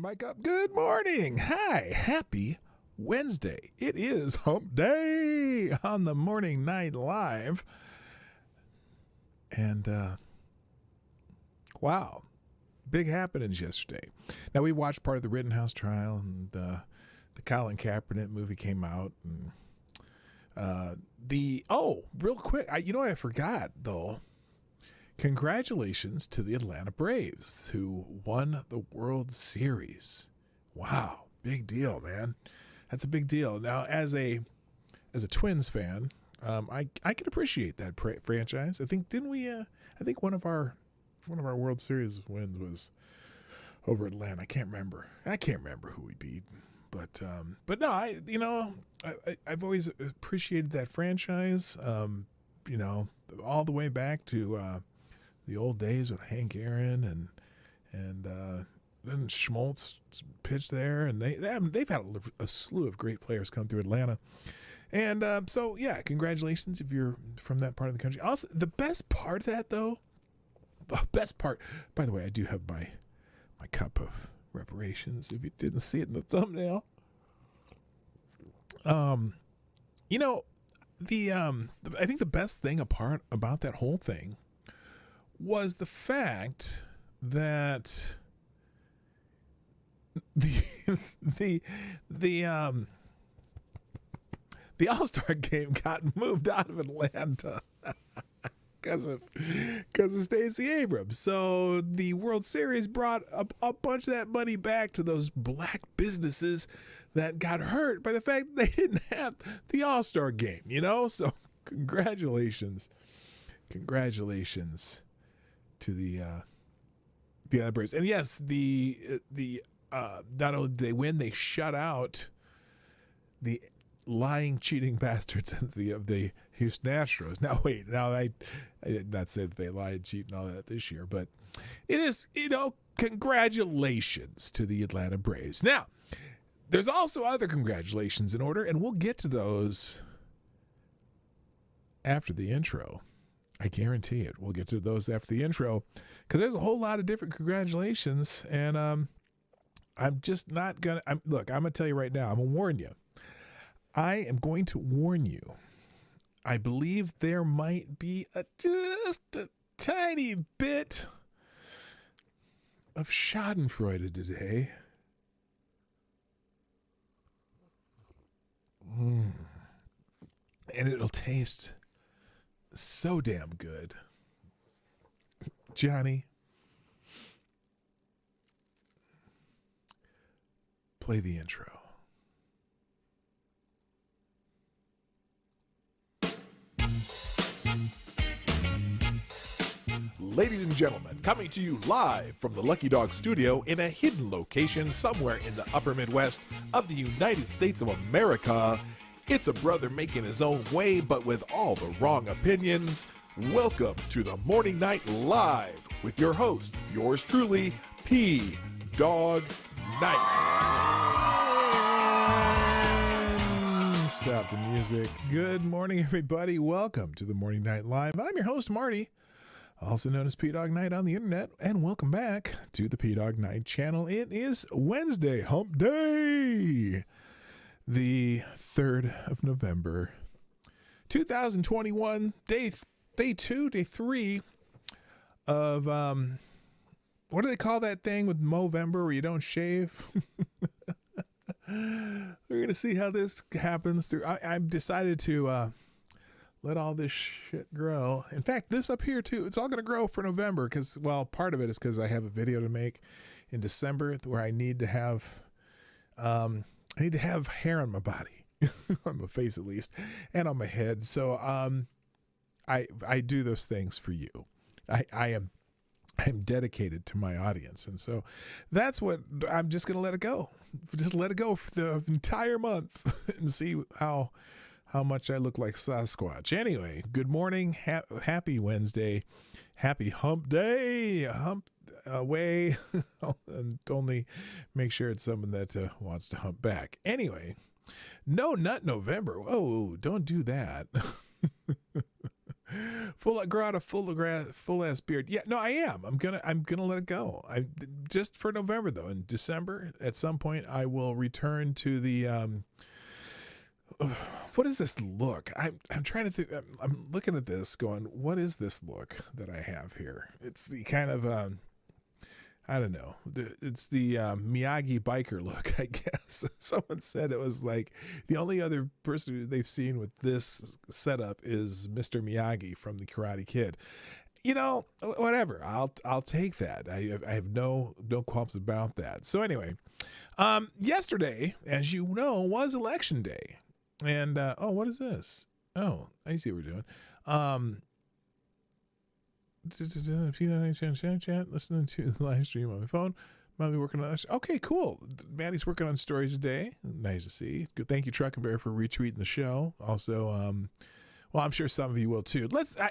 the mic up. Good morning. Hi. Happy Wednesday. It is hump day on the Morning Night Live. And, wow. Big happenings yesterday. Now, we watched part of the Rittenhouse trial, and the Colin Kaepernick movie came out. And, real quick. I forgot, though. Congratulations to the Atlanta Braves, who won the World Series. Wow, big deal, man. That's a big deal. Now, as a Twins fan, I can appreciate that franchise. I think I think one of our World Series wins was over Atlanta. I can't remember who we beat, but no, I've always appreciated that franchise. All the way back to the old days with Hank Aaron and then Schmaltz pitched there, and they've had a slew of great players come through Atlanta. And so, yeah, congratulations if you're from that part of the country. Also, the best part of that, though, by the way, I do have my cup of reparations, if you didn't see it in the thumbnail. I think the best thing about that whole thing was the fact that the All-Star game got moved out of Atlanta because of Stacey Abrams. So the World Series brought a bunch of that money back to those black businesses that got hurt by the fact they didn't have the All-Star game, So congratulations to the other Braves. And yes, the not only did they win, they shut out the lying, cheating bastards of the Houston Astros. Now, wait, I did not say that they lied, cheat, and all that this year, but it is, congratulations to the Atlanta Braves. Now, there's also other congratulations in order, and we'll get to those after the intro. I guarantee it. We'll get to those after the intro, because there's a whole lot of different congratulations, and I'm just not going to... Look, I'm going to tell you right now. I'm going to warn you. I am going to warn you. I believe there might be just a tiny bit of shadenfreude today. And it'll taste so damn good. Johnny, play the intro. Ladies and gentlemen, coming to you live from the Lucky Dog studio in a hidden location somewhere in the upper Midwest of the United States of America, it's a brother making his own way, but with all the wrong opinions. Welcome to the Morning Night Live with your host, yours truly, PDawgKnight. Stop the music. Good morning, everybody. Welcome to the Morning Night Live. I'm your host, Marty, also known as PDawgKnight on the internet, and welcome back to the Dawg Knight Channel. It is Wednesday, hump day, the 3rd of November, 2021, day 3 of, what do they call that thing with Movember where you don't shave? We're going to see how this happens. I've decided to let all this shit grow. In fact, this up here too, it's all going to grow for November because, well, part of it is because I have a video to make in December where I need to have hair on my body, on my face at least, and on my head. So I do those things for you. I'm dedicated to my audience, and so that's what I'm just going to let it go. Just let it go for the entire month and see how much I look like Sasquatch. Anyway, good morning, happy Wednesday, happy hump day, hump away, and only make sure it's someone that wants to hump back. Anyway, no nut November. Oh, don't do that. grow out a full ass beard. Yeah, no, I am. I'm gonna let it go. I just for November though. In December, at some point, I will return to the. What is this look? I'm trying to think. I'm looking at this, going, what is this look that I have here? It's the kind of I don't know. It's the Miyagi biker look, I guess. Someone said it was like the only other person they've seen with this setup is Mr. Miyagi from the Karate Kid. You know, whatever. I'll take that. I have no qualms about that. So anyway, yesterday, as you know, was election day, and what is this? Oh, I see what we're doing. Chat, listening to the live stream on my phone. Might be working on. Okay, cool. Maddie's working on stories today. Nice to see. Good. Thank you, Truck and Bear, for retweeting the show. Also, well, I'm sure some of you will too. Let's say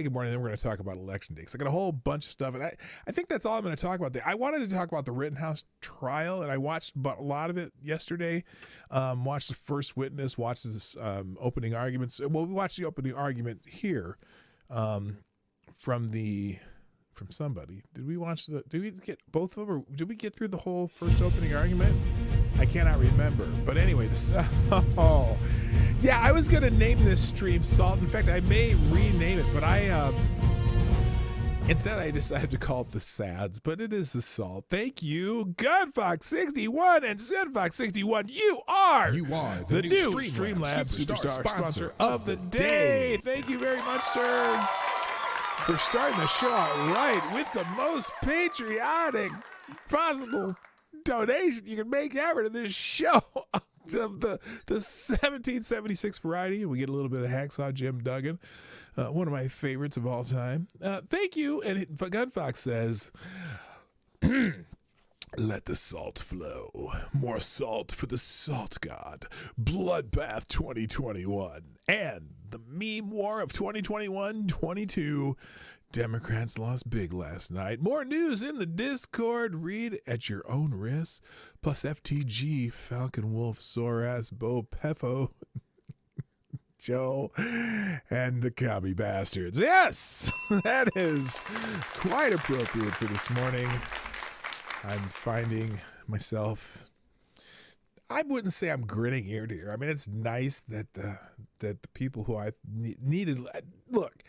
good morning, and then we're going to talk about election day. 'Cause I got a whole bunch of stuff, and I think that's all I'm going to talk about. I wanted to talk about the Rittenhouse trial, and I watched a lot of it yesterday. Watched the first witness. Watched this opening arguments. Well, we watched the opening argument here. From somebody. Did we get both of them, or did we get through the whole first opening argument? I cannot remember. But anyway, I was going to name this stream Salt. In fact, I may rename it, but instead I decided to call it the Sads, but it is the Salt. Thank you, GunFox61 and ZenFox61. You are the new Streamlabs Superstar sponsor of the day. Thank you very much, sir, for starting the show out right with the most patriotic possible donation you can make ever to this show. The 1776 variety. We get a little bit of Hacksaw Jim Duggan, one of my favorites of all time. Thank you. And Gunfox says, let the salt flow. More salt for the salt god. Bloodbath 2021. And the meme war of 2021-22. Democrats lost big last night. More news in the Discord. Read at your own risk. Plus FTG, Falcon Wolf, Soras, Bo Peffo, Joe, and the Commie Bastards. Yes, that is quite appropriate for this morning. I'm finding myself, I wouldn't say I'm grinning ear to ear. I mean, it's nice that the people who I needed, look,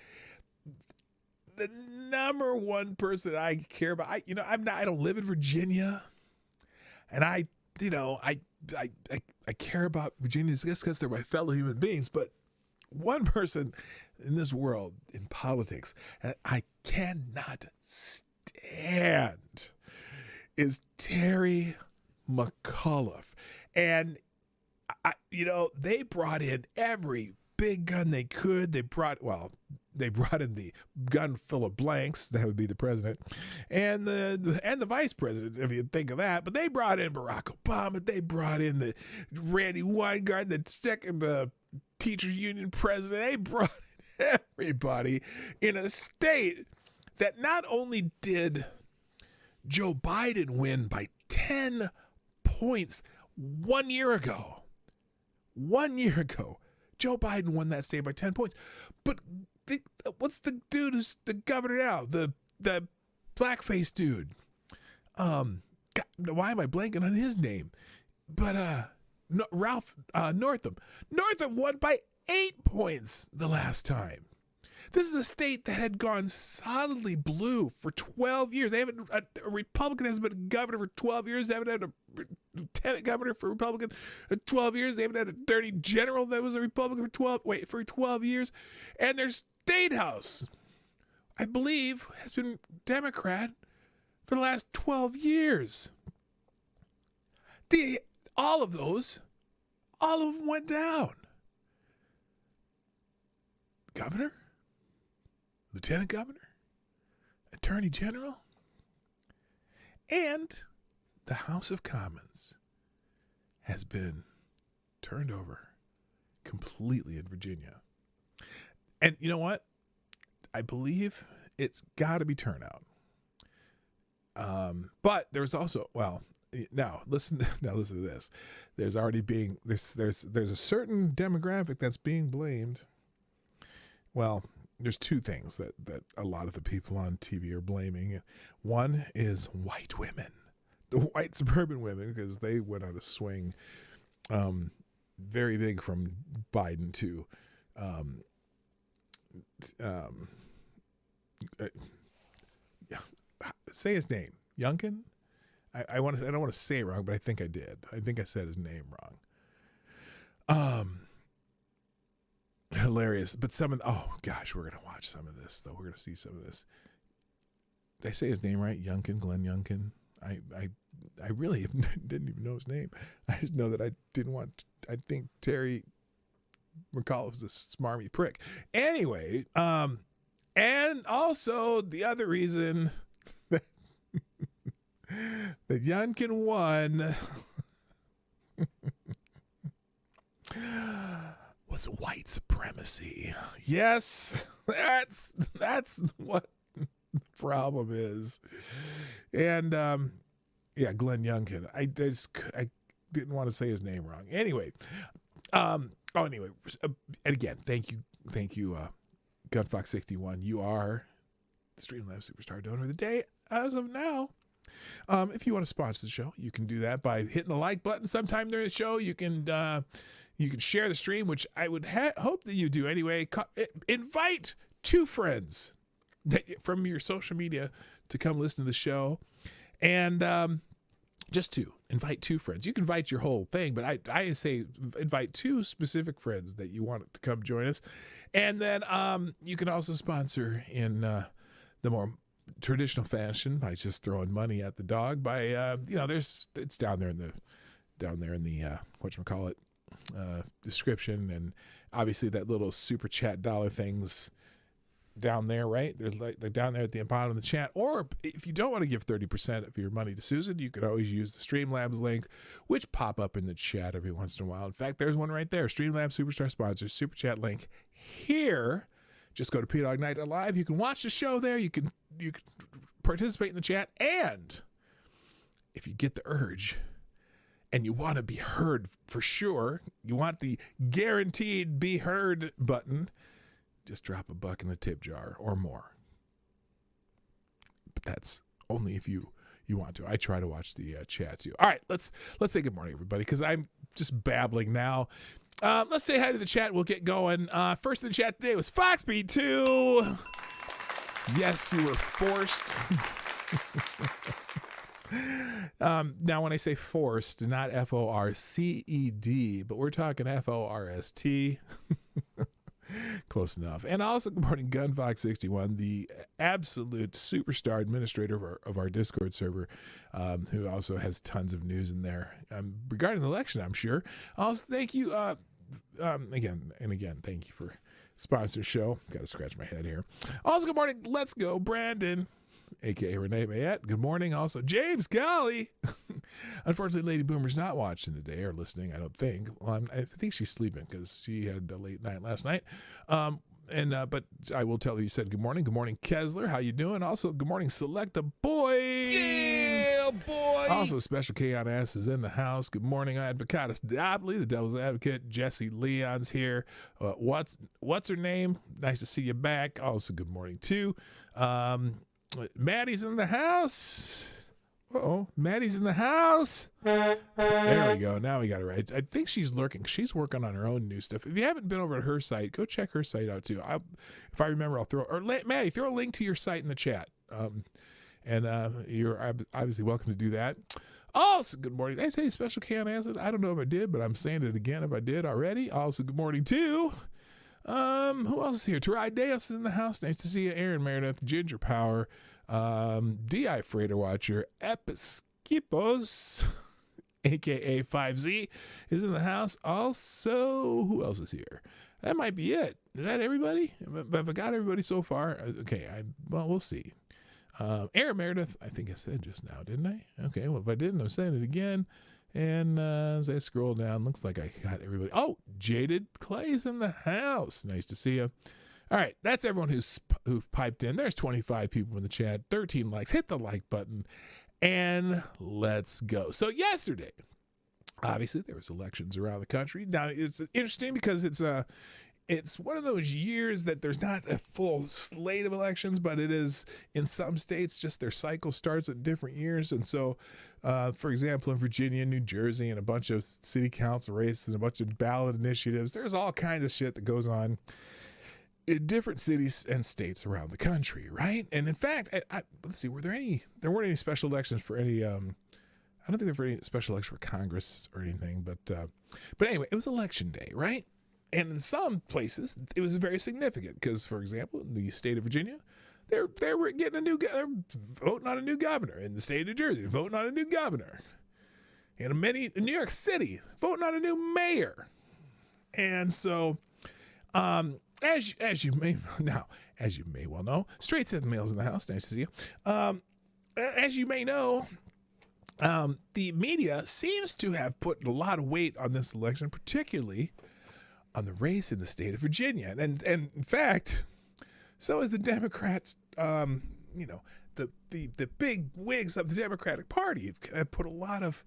the number one person I care about, I don't live in Virginia, and I care about Virginians just because they're my fellow human beings. But one person in this world, in politics, I cannot stand is Terry McAuliffe. And they brought in every big gun they could. They brought in the gun full of blanks. That would be the president and the vice president, if you think of that. But they brought in Barack Obama. They brought in the Randy Weingarten, the teachers union president. They brought in everybody in a state that not only did Joe Biden win by 10 points 1 year ago. 1 year ago, Joe Biden won that state by 10 points. But what's the dude who's the governor now? The blackface dude. God, why am I blanking on his name? But Ralph Northam. Northam won by 8 points the last time. This is a state that had gone solidly blue for 12 years. They haven't, a Republican has been governor for 12 years. They haven't had a lieutenant governor for Republican for 12 years. They haven't had a attorney general that was a Republican for 12 years. And their state house, I believe, has been Democrat for the last 12 years. All of them went down. Governor? Lieutenant governor, attorney general, and the House of Commons has been turned over completely in Virginia. And you know what? I believe it's got to be turnout. But there's also, now listen to this. There's a certain demographic that's being blamed. Well, there's two things that a lot of the people on TV are blaming. One is white women, the white suburban women, because they went on a swing very big from Biden to say his name, Youngkin. I don't want to say it wrong, but I think I did. I think I said his name wrong. Hilarious. But oh gosh, we're gonna watch some of this though. We're gonna see some of this. Did I say his name right? Youngkin, Glenn Youngkin. I really didn't even know his name. I just know that I think Terry McAuliffe's a smarmy prick. Anyway, and also the other reason that Youngkin won was white supremacy. Yes, that's what the problem is. And yeah, Glenn Youngkin. I didn't want to say his name wrong. Anyway, and again, thank you, Gunfox61. You are the Streamlabs Superstar Donor of the Day as of now. If you want to sponsor the show, you can do that by hitting the like button sometime during the show. You can share the stream, which I would hope that you do anyway. Invite 2 friends from your social media to come listen to the show. And just 2. Invite 2 friends. You can invite your whole thing, but I say invite 2 specific friends that you want to come join us. And then you can also sponsor in the more traditional fashion by just throwing money at the dog. By it's down there in the whatchamacallit description, and obviously that little super chat dollar things down there, right? There's like down there at the bottom of the chat. Or if you don't want to give 30% of your money to Susan, you could always use the Streamlabs links, which pop up in the chat every once in a while. In fact, there's one right there. Streamlabs Superstar Sponsors, Super Chat link here. Just go to PDawgKnight Live. You can watch the show there. You can participate in the chat. And if you get the urge and you want to be heard for sure, you want the guaranteed be heard button, just drop $1 in the tip jar or more. But that's only if you want to. I try to watch the chat too. All right, let's say good morning, everybody, because I'm just babbling now. Let's say hi to the chat. We'll get going. First in the chat today was Foxby2. Yes, you were forced. Now, when I say forced, not FORCED, but we're talking FORST. Close enough. And also, good morning, Gunfox61, the absolute superstar administrator of our Discord server, who also has tons of news in there regarding the election, I'm sure. Also, thank you again, thank you for sponsor show. Got to scratch my head here. Also, good morning. Let's go, Brandon, a.k.a. Renee Mayette. Good morning. Also, James Golly. Unfortunately, Lady Boomer's not watching today or listening, I don't think. Well, I think she's sleeping because she had a late night last night. But I will tell you said good morning. Good morning, Kesler. How you doing? Also, good morning, Selecta Boy. Yeah, boy. Also, Special K on Ass is in the house. Good morning, Advocatus Dobley, the Devil's Advocate. Jesse Leon's here. What's her name? Nice to see you back. Also, good morning, too. Maddie's in the house. Maddie's in the house. There we go. Now we got it right. I think she's lurking. She's working on her own new stuff. If you haven't been over to her site, go check her site out too. If I remember, I'll Maddie, throw a link to your site in the chat. You're obviously welcome to do that. Also, good morning. Did I say Special K on Acid? I don't know if I did, but I'm saying it again if I did already. Also, good morning too. Who else is here? Tarai Deos is in the house. Nice to see you. Aaron Meredith, Ginger Power, DI Freighter Watcher, Episkipos, aka 5Z, is in the house. Also, who else is here? That might be it. Is that everybody? Have I got everybody so far? Okay, we'll see. Aaron Meredith, I think I said just now, didn't I? Okay, well, if I didn't, I'm saying it again. And as I scroll down, looks like I got everybody. Oh, Jaded Clay's in the house. Nice to see you. All right, that's everyone who've piped in. There's 25 people in the chat, 13 likes. Hit the like button, and let's go. So yesterday, obviously, there was elections around the country. Now, it's interesting because it's it's one of those years that there's not a full slate of elections, but it is in some states just their cycle starts at different years. And so, for example, in Virginia, New Jersey, and a bunch of city council races and a bunch of ballot initiatives, there's all kinds of shit that goes on in different cities and states around the country, right? And in fact, let's see, there weren't any special elections for any, I don't think there were any special elections for Congress or anything, but anyway, it was election day, right? And in some places, it was very significant because, for example, in the state of Virginia, they were getting they're voting on a new governor. In the state of New Jersey, voting on a new governor. In New York City, voting on a new mayor. And so, as you may well know, straight set mail's in the house. Nice to see you. As you may know, the media seems to have put a lot of weight on this election, particularly on the race in the state of Virginia. And in fact, so is the Democrats, the big wigs of the Democratic Party have put a lot of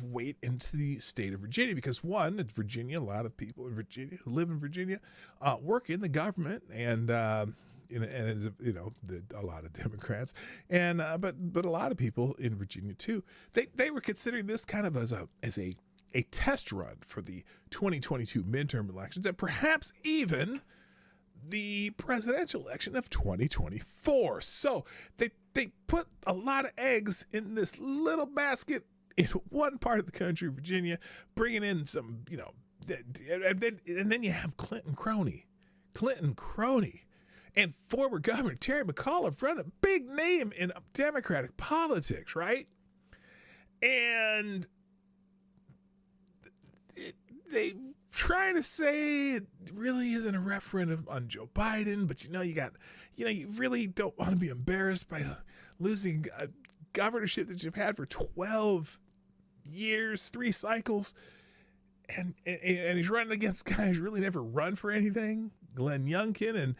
weight into the state of Virginia because, one, in Virginia, a lot of people in Virginia who live in Virginia work in the government, and a lot of Democrats, and but a lot of people in Virginia too. They were considering this kind of as a test run for the 2022 midterm elections, and perhaps even the presidential election of 2024. So they put a lot of eggs in this little basket in one part of the country, Virginia, bringing in some, and then you have Clinton crony, and former Governor Terry McAuliffe, run a big name in Democratic politics, right? And they trying to say it really isn't a referendum on Joe Biden, but you really don't want to be embarrassed by losing a governorship that you've had for 12 years, 3 cycles, and he's running against guys who really never run for anything, Glenn Youngkin, and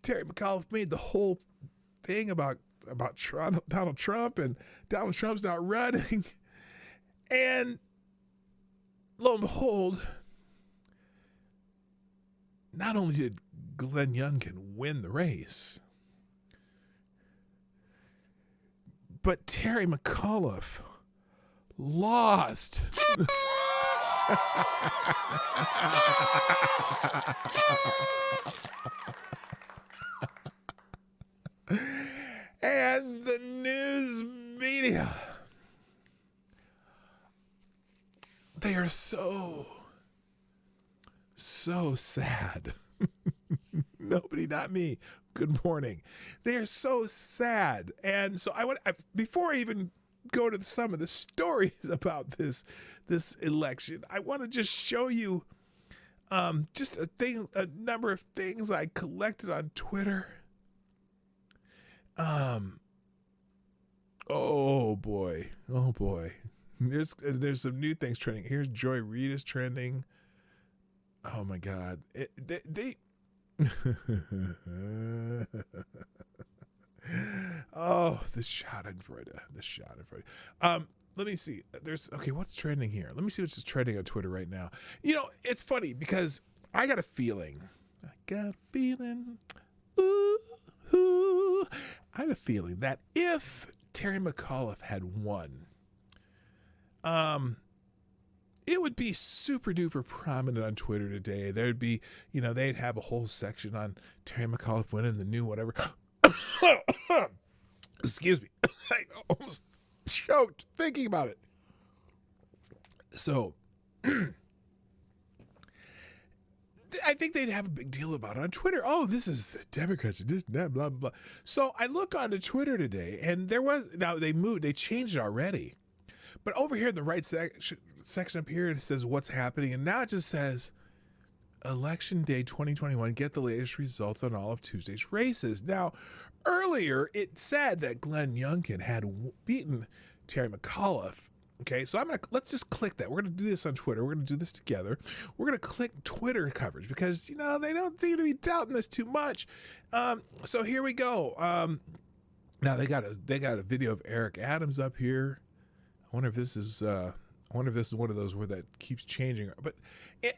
Terry McAuliffe made the whole thing about Donald Trump, and Donald Trump's not running, and lo and behold, not only did Glenn Youngkin win the race, but Terry McAuliffe lost. And the news media, they are so sad. Nobody, not me. Good morning. They are so sad. And so before I even go to some of the stories about this election, I want to just show you just a number of things I collected on Twitter. Oh boy. There's some new things trending. Here's Joy Reid is trending. Oh my God. Oh, this shadenfreude. Let me see. What's trending here? Let me see what's trending on Twitter right now. It's funny because I got a feeling. I have a feeling that if Terry McAuliffe had won, it would be super duper prominent on Twitter today. There'd be, they'd have a whole section on Terry McAuliffe winning the new whatever. Excuse me. I almost choked thinking about it. So I think they'd have a big deal about it on Twitter. Oh, this is the Democrats, this, blah, blah, blah. So I look onto Twitter today, and they changed it already. But over here in the right section up here, it says what's happening. And now it just says Election Day 2021, get the latest results on all of Tuesday's races. Now, earlier it said that Glenn Youngkin had beaten Terry McAuliffe. Okay, so let's just click that. We're going to do this on Twitter. We're going to do this together. We're going to click Twitter coverage because, they don't seem to be doubting this too much. So here we go. Now they got a video of Eric Adams up here. I wonder if this is I wonder if this is one of those where that keeps changing. But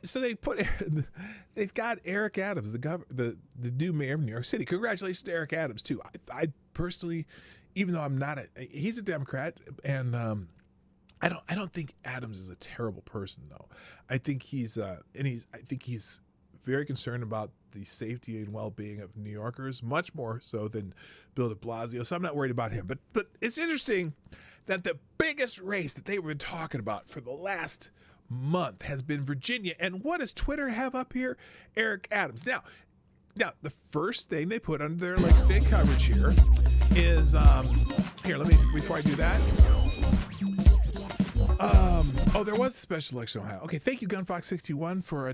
so they've got Eric Adams, the new mayor of New York City. Congratulations to Eric Adams too. I personally, even though he's a Democrat, and I don't think Adams is a terrible person though. I think he's very concerned about the safety and well-being of New Yorkers, much more so than Bill de Blasio. So I'm not worried about him. But it's interesting that the biggest race that they've been talking about for the last month has been Virginia. And what does Twitter have up here? Eric Adams. Now, the first thing they put under their state coverage here is before I do that. There was a special election in Ohio. Okay, thank you, GunFox61, for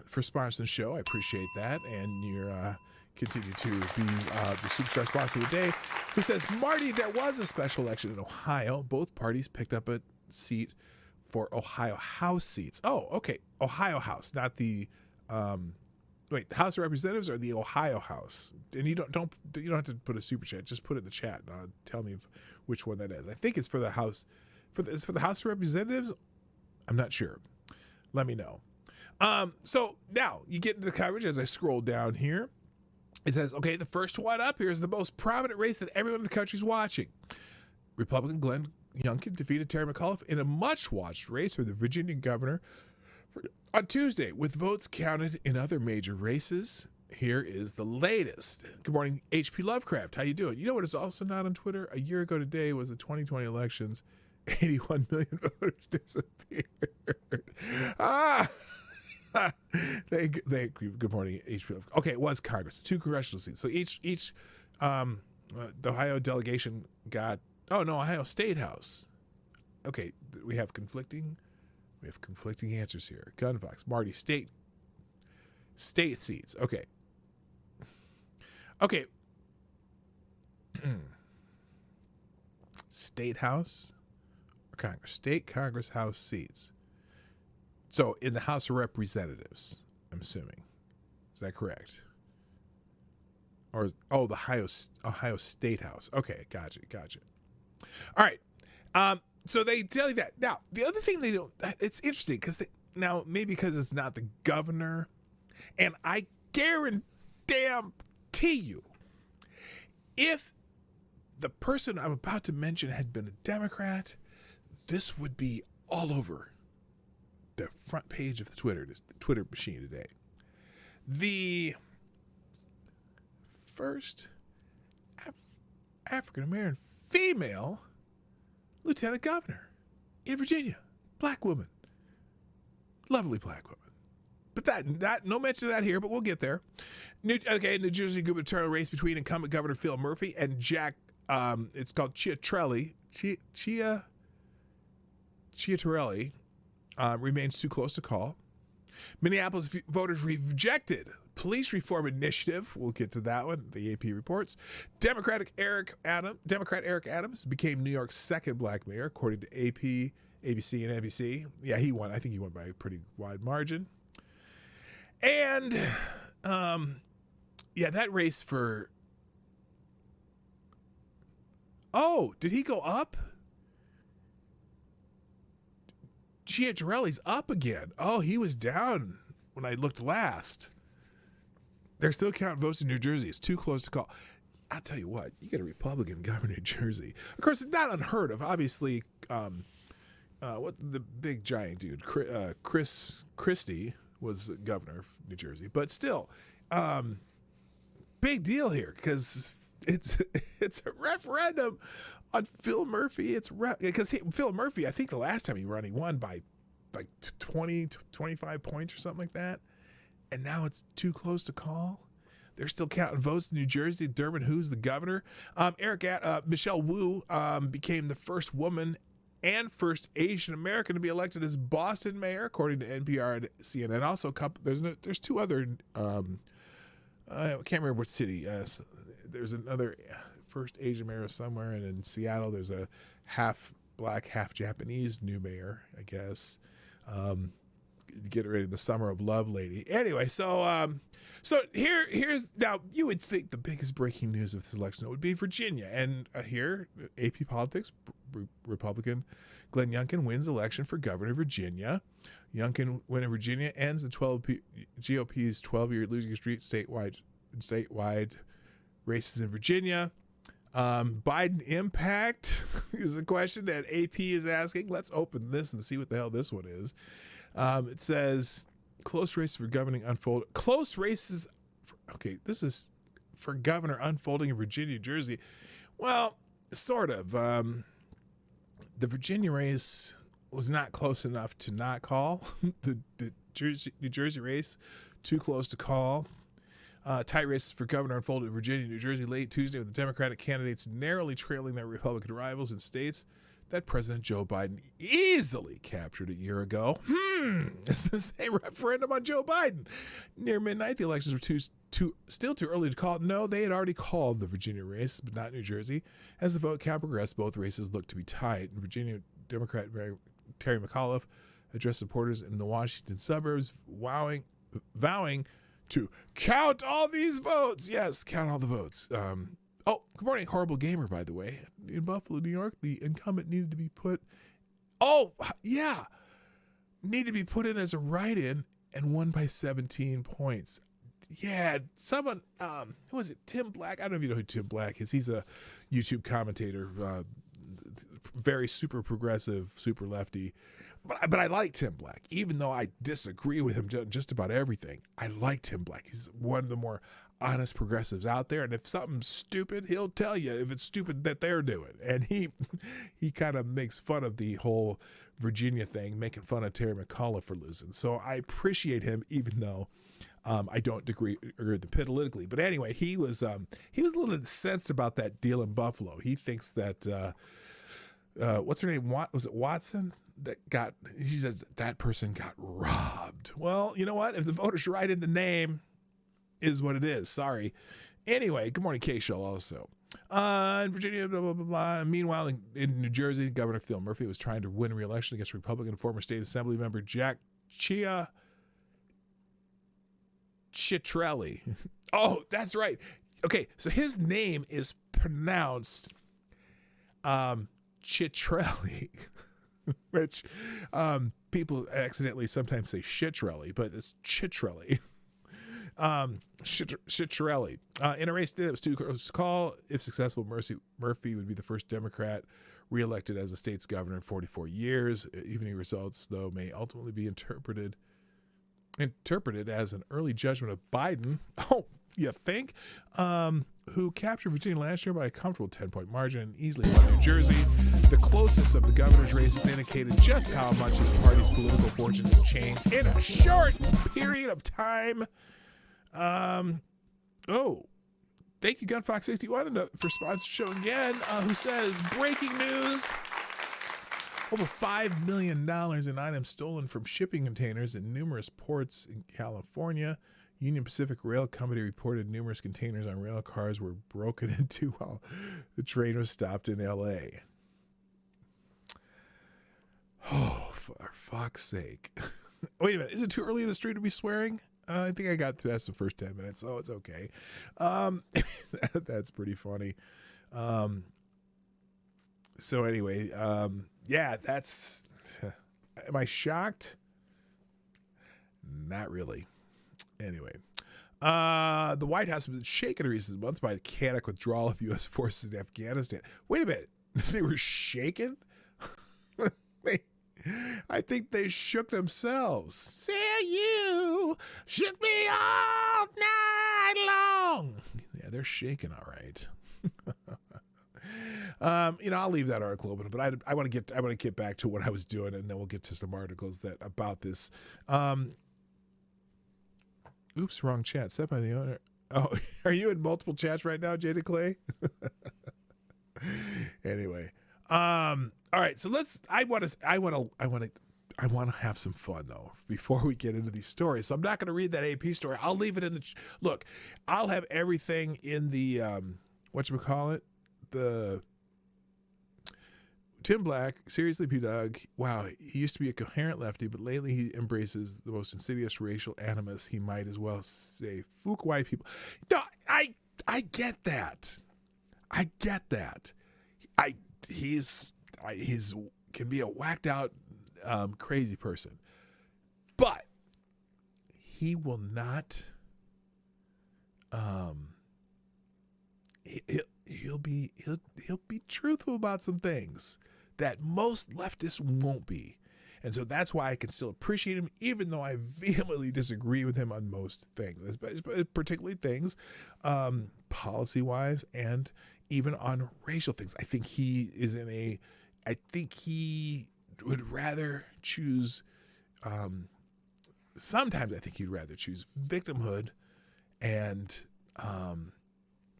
for sponsoring the show. I appreciate that, and you're continue to be the superstar sponsor of the day. Who says, Marty, there was a special election in Ohio. Both parties picked up a seat for Ohio House seats. Oh, okay, Ohio House, not the the House of Representatives or the Ohio House. And you don't have to put a super chat. Just put it in the chat. And tell me which one that is. I think it's for the House. It's for the House of Representatives. I'm not sure. Let me know. So now you get into the coverage as I scroll down here. It says, okay, the first one up here is the most prominent race that everyone in the country is watching. Republican Glenn Youngkin defeated Terry McAuliffe in a much-watched race for the Virginia governor on Tuesday. With votes counted in other major races, here is the latest. Good morning, HP Lovecraft. How you doing? You know what is also not on Twitter? A year ago today was the 2020 elections. 81 million voters disappeared. Good morning, HP. Okay, it was Congress. 2 congressional seats. So each the Ohio delegation got. Oh no, Ohio State House. Okay, we have conflicting answers here. Gunfox, Marty, state seats. Okay. State House or Congress? State Congress House seats. So in the House of Representatives, I'm assuming. Is that correct? Or the Ohio State House. Okay, gotcha. All right. So they tell you that. Now, the other thing they don't, it's interesting because maybe because it's not the governor, and I guarantee you, if the person I'm about to mention had been a Democrat, this would be all over the front page of the Twitter machine today. The first African-American female lieutenant governor in Virginia. Black woman. Lovely black woman. But that no mention of that here, but we'll get there. New Jersey gubernatorial race between incumbent Governor Phil Murphy and Jack, it's called Chiatarelli. Chiatarelli remains too close to call. Minneapolis voters rejected police reform initiative. We'll get to that one. The AP reports. Democrat Eric Adams became New York's second black mayor, according to AP, ABC, and NBC. Yeah, he won. I think he won by a pretty wide margin. And, that race for... Oh, did he go up? Chiatarelli's up again. Oh, he was down when I looked last. They're still counting votes in New Jersey. It's too close to call. I'll tell you what, you get a Republican governor in New Jersey. Of course, it's not unheard of. Obviously, what the big giant dude, Chris Christie, was governor of New Jersey. But still, big deal here because it's a referendum on Phil Murphy. Because Phil Murphy, I think the last time he won by like 20 to 25 points or something like that. And now it's too close to call. They're still counting votes in New Jersey. Durbin, who's the governor? Michelle Wu became the first woman and first Asian American to be elected as Boston mayor, according to NPR and CNN. Also, there's 2 other. I can't remember what city. There's another first Asian mayor somewhere, and in Seattle, there's a half black, half Japanese new mayor, I guess. get ready the summer of love lady. Anyway, so here's now you would think the biggest breaking news of this election would be Virginia, and here AP Politics, Republican Glenn Youngkin wins election for governor of Virginia. Youngkin win in Virginia ends the GOP's 12-year losing streak statewide races in Virginia. Biden impact is a question that AP is asking. Let's open this and see what the hell this one is. It says close races for governing unfold. Close races. This is for governor unfolding in Virginia, New Jersey. Well, sort of. The Virginia race was not close enough to not call. the New Jersey race, too close to call. Tight races for governor unfolded in Virginia, New Jersey late Tuesday with the Democratic candidates narrowly trailing their Republican rivals in states that President Joe Biden easily captured a year ago. This is a referendum on Joe Biden. Near midnight, the elections were still too early to call. No, they had already called the Virginia race, but not New Jersey. As the vote count progressed, both races looked to be tight. In Virginia, Democrat Terry McAuliffe addressed supporters in the Washington suburbs, vowing to count all these votes. Yes, count all the votes. Good morning, horrible gamer, by the way. In Buffalo, New York, the incumbent needed to be put in as a write-in and won by 17 points. Yeah, someone, who was it? Tim Black. I don't know if you know who Tim Black is. He's a YouTube commentator, very super progressive, super lefty. But I like Tim Black, even though I disagree with him just about everything. I like Tim Black. He's one of the more honest progressives out there. And if something's stupid, he'll tell you if it's stupid that they're doing. And he kind of makes fun of the whole Virginia thing, making fun of Terry McAuliffe for losing. So I appreciate him, even though I don't agree with him politically. But anyway, he was a little incensed about that deal in Buffalo. He thinks that what's her name? Was it Watson? He says that person got robbed. Well, you know what? If the voters write in the name, is what it is. Sorry. Anyway, good morning, Cashapp also. In Virginia, blah, blah, blah, blah. Meanwhile, in New Jersey, Governor Phil Murphy was trying to win re-election against Republican former state assembly member Jack Citrelli. Oh, that's right. Okay, so his name is pronounced Citrelli. Which people accidentally sometimes say Shitrelli, but it's Chitrelli. Shitrelli. In a race that was too close to call, if successful, Murphy would be the first Democrat reelected as a state's governor in 44 years. Evening results, though, may ultimately be interpreted as an early judgment of Biden. Oh, you think? Who captured Virginia last year by a comfortable 10-point margin and easily won New Jersey. The closest of the governor's races indicated just how much his party's political fortune had changed in a short period of time. Thank you, GunFox61, for sponsorship again, who says, breaking news. Over $5 million in items stolen from shipping containers in numerous ports in California. Union Pacific Rail Company reported numerous containers on rail cars were broken into while the train was stopped in L.A. Oh, for fuck's sake. Wait a minute. Is it too early in the stream to be swearing? I think I got past the first 10 minutes, so it's okay. That's pretty funny. So anyway, that's... Am I shocked? Not really. Anyway, the White House has been shaken in recent months by the chaotic withdrawal of U.S. forces in Afghanistan. Wait a minute. They were shaken? I think they shook themselves. Say you shook me all night long. Yeah, they're shaking all right. I'll leave that article open, but I want to get back to what I was doing, and then we'll get to some articles about this. Oops, wrong chat. Set by the owner. Oh, are you in multiple chats right now, Jada Clay? Anyway, all right. So I want to have some fun though before we get into these stories. So I'm not going to read that AP story. I'll leave it in look. I'll have everything in the whatchamacallit, the Tim Black, seriously, P-Dawg, wow, he used to be a coherent lefty, but lately he embraces the most insidious racial animus. He might as well say, "Fook white people." No, I get that. I get that. He's can be a whacked out, crazy person, but he will not. He'll be truthful about some things that most leftists won't be. And so that's why I can still appreciate him, even though I vehemently disagree with him on most things, particularly things policy-wise and even on racial things. I think he would rather choose, sometimes I think he'd rather choose victimhood and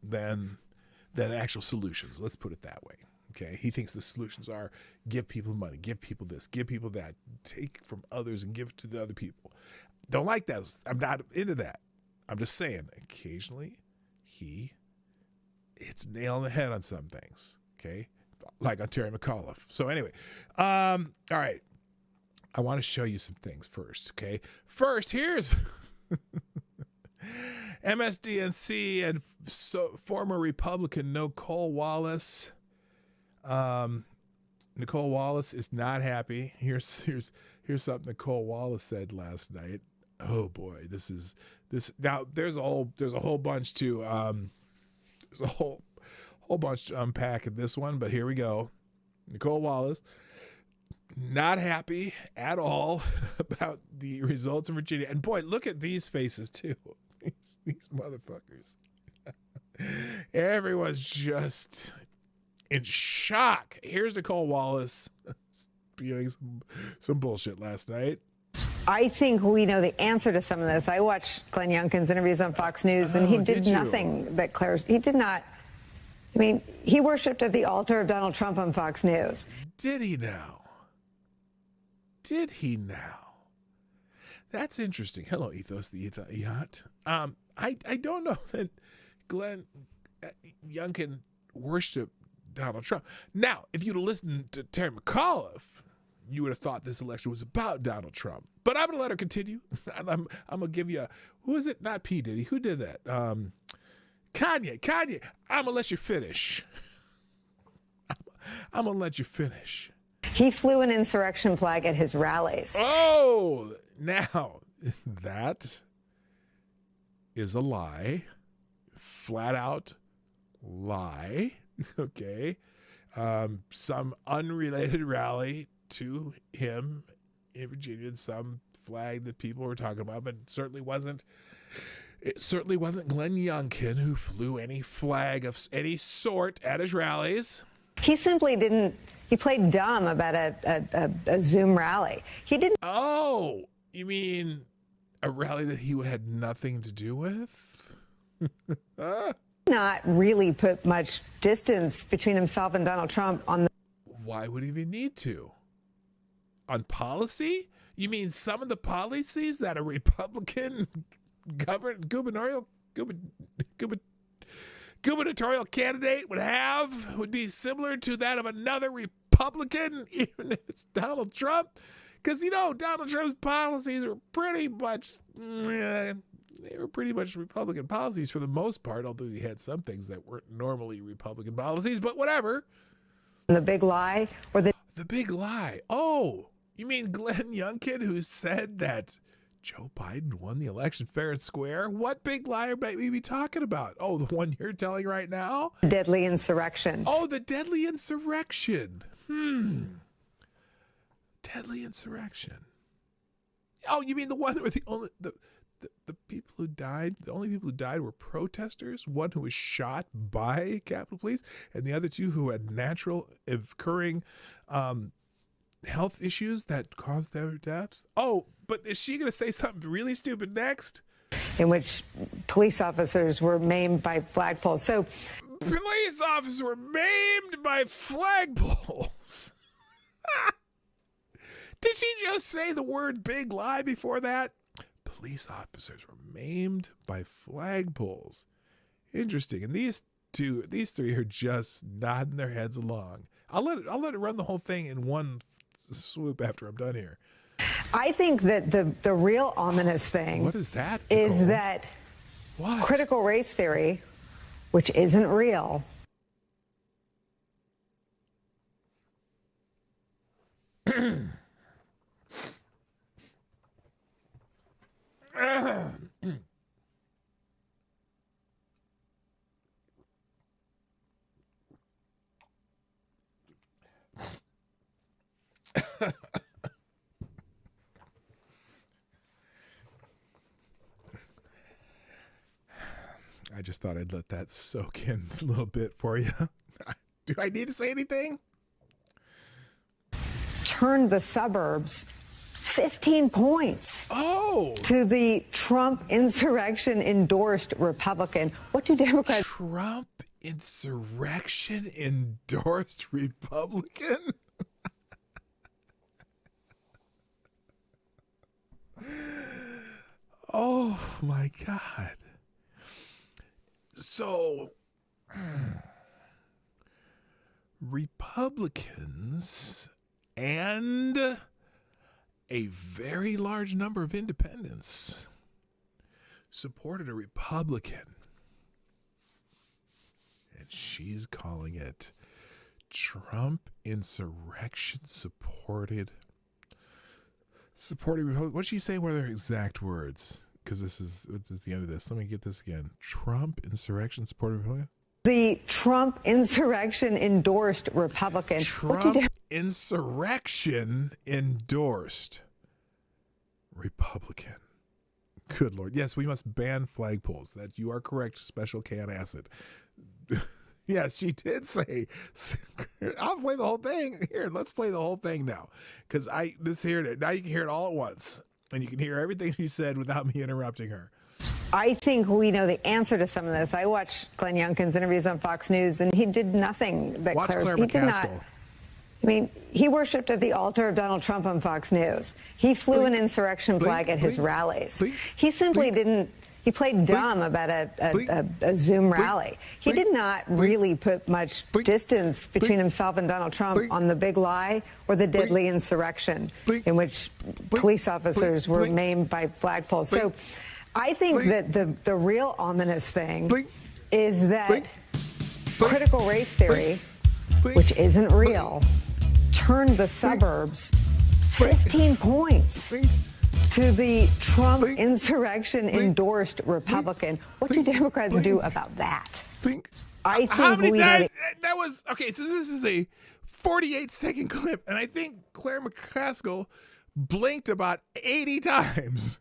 than actual solutions. Let's put it that way. Okay, he thinks the solutions are give people money, give people this, give people that, take from others and give it to the other people. Don't like that. I'm not into that. I'm just saying, occasionally he hits nail on the head on some things. Okay, like on Terry McAuliffe. So anyway, all right. I want to show you some things first. Okay, first here's MSDNC and former Republican Nicole Wallace. Nicole Wallace is not happy. Here's something Nicole Wallace said last night. Oh boy, this. Now there's a whole bunch to there's a whole bunch to unpack in this one, but here we go. Nicole Wallace, not happy at all about the results in Virginia. And boy, look at these faces too. These motherfuckers. Everyone's just in shock. Here's Nicole Wallace spewing some bullshit last night. I think we know the answer to some of this. I watched Glenn Youngkin's interviews on Fox News, and he did nothing but he did not. I mean, he worshipped at the altar of Donald Trump on Fox News. Did he now? Did he now? That's interesting. Hello, Ethos the Yacht. I don't know that Glenn Youngkin worshipped Donald Trump. Now, if you'd have listened to Terry McAuliffe, you would have thought this election was about Donald Trump. But I'm going to let her continue. I'm going to give you who is it? Not P. Diddy. Who did that? Kanye. I'm going to let you finish. I'm going to let you finish. He flew an insurrection flag at his rallies. Oh, now that is a lie. Flat out lie. Okay. Some unrelated rally to him in Virginia, some flag that people were talking about, but it certainly wasn't Glenn Youngkin who flew any flag of any sort at his rallies. He simply didn't. He played dumb about a Zoom rally. He didn't. Oh, you mean a rally that he had nothing to do with? Not really put much distance between himself and Donald Trump on the. Why would he even need to? On policy? You mean some of the policies that a Republican gubernatorial candidate would have would be similar to that of another Republican, even if it's Donald Trump? Because, Donald Trump's policies were pretty much Republican policies for the most part, although he had some things that weren't normally Republican policies, but whatever. The big lie or the big lie. Oh, you mean Glenn Youngkin, who said that Joe Biden won the election fair and square? What big lie are we be talking about? Oh, the one you're telling right now? Deadly insurrection. Oh, the deadly insurrection. Deadly insurrection. Oh, you mean the one where the people who died, the only people who died were protesters, one who was shot by Capitol Police, and the other two who had natural occurring health issues that caused their deaths? Oh, but is she going to say something really stupid next? In which police officers were maimed by flagpoles. So, police officers were maimed by flagpoles. Did she just say the word big lie before that? Police officers were maimed by flagpoles. Interesting. And these these three are just nodding their heads along. I'll let it run the whole thing in one swoop after I'm done here. I think that the real ominous thing. What is that, is Nicole? that What? critical race theory, which isn't real. I just thought I'd let that soak in a little bit for you. Do I need to say anything? Turned the suburbs 15 points. Oh, To the Trump insurrection endorsed Republican. What do Democrats? Trump insurrection endorsed Republican? Oh my God. So, Republicans and a very large number of independents supported a Republican. And she's calling it Trump insurrection supported Republican. What'd she say were their exact words? Because this is the end of this. Let me get this again. Trump insurrection supported Republican? The Trump insurrection endorsed Republican. Trump insurrection endorsed Republican. Good Lord. Yes, we must ban flagpoles. That you are correct, Special K on acid. Yes, she did say, I'll play the whole thing. Here, let's play the whole thing now. Because now you can hear it all at once. And you can hear everything she said without me interrupting her. I think we know the answer to some of this. I watched Glenn Youngkin's interviews on Fox News, and he did nothing that Watch Claire he did not. McCaskill. I mean, he worshipped at the altar of Donald Trump on Fox News. He flew an insurrection flag at his rallies. He simply didn't. He played dumb about a Zoom rally. He did not really put much distance between himself and Donald Trump on the big lie or the deadly insurrection in which police officers were maimed by flagpoles. So I think that the real ominous thing is that critical race theory, which isn't real, turned the suburbs 15 points. To the Trump insurrection endorsed Republican. What do Democrats do about that? I think how many we times that was okay. So this is a 48-second clip, and I think Claire McCaskill blinked about 80 times.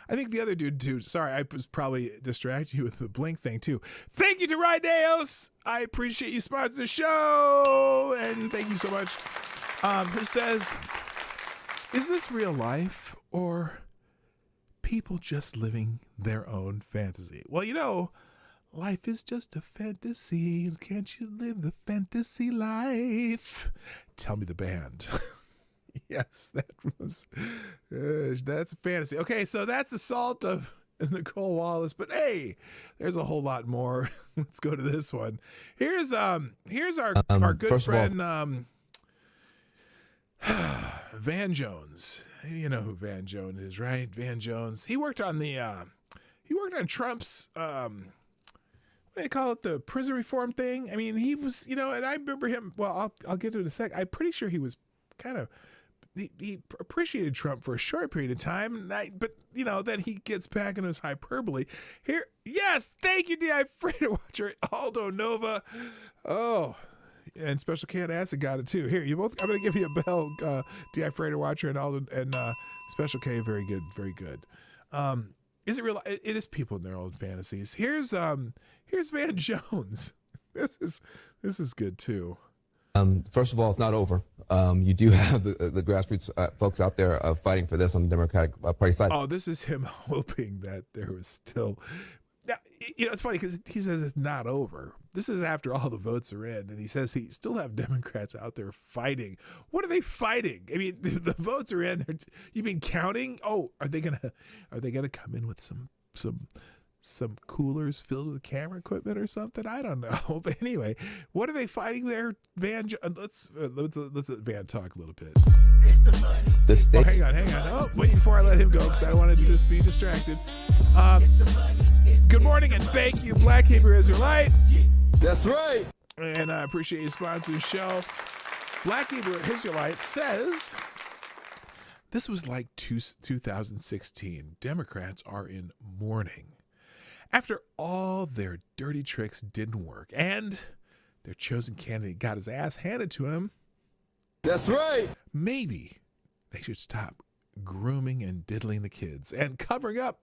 I think the other dude too. Sorry, I was probably distracting you with the blink thing too. Thank you to Rydeos. I appreciate you sponsoring the show, and thank you so much. Who says, "Is this real life or people just living their own fantasy?" Well, you know, life is just a fantasy. Can't you live the fantasy life? Tell me the band. Yes, that's fantasy. Okay, so that's Assault of Nicole Wallace. But hey, there's a whole lot more. Let's go to this one. Here's our good friend Van Jones. You know who Van Jones is, right? Van Jones. He worked on Trump's what do they call it? The prison reform thing. I mean, he was, and I remember him. Well, I'll get to it in a sec. I'm pretty sure he was kind of he appreciated Trump for a short period of time, but then he gets back into his hyperbole. Here, yes, thank you, D.I. Freda Watcher, Aldo Nova. Oh. And Special K on acid got it too. Here, you both. I'm going to give you a bell, D.I. Freda Watcher and Aldo and Special K. Very good, very good. Is it real? It is people in their own fantasies. Here's Van Jones. This is good too. First of all, it's not over. You do have the grassroots folks out there fighting for this on the Democratic Party side. Oh, this is him hoping that there was still. Now, it's funny because he says it's not over. This is after all the votes are in, and he says he still have Democrats out there fighting. What are they fighting? I mean, the votes are in. You've been counting. Oh, are they gonna come in with some some coolers filled with camera equipment or something. I don't know. But anyway, what are they fighting there? Van, let's let Van talk a little bit. Oh, hang on. Oh, wait before I let him go because I wanted to just be distracted. Good morning and thank you, Black Hebrew Israelite. That's right. And I appreciate you sponsoring the show. Black Hebrew Israelite says, this was like 2016. Democrats are in mourning. After all their dirty tricks didn't work and their chosen candidate got his ass handed to him. That's right. Maybe they should stop grooming and diddling the kids and covering up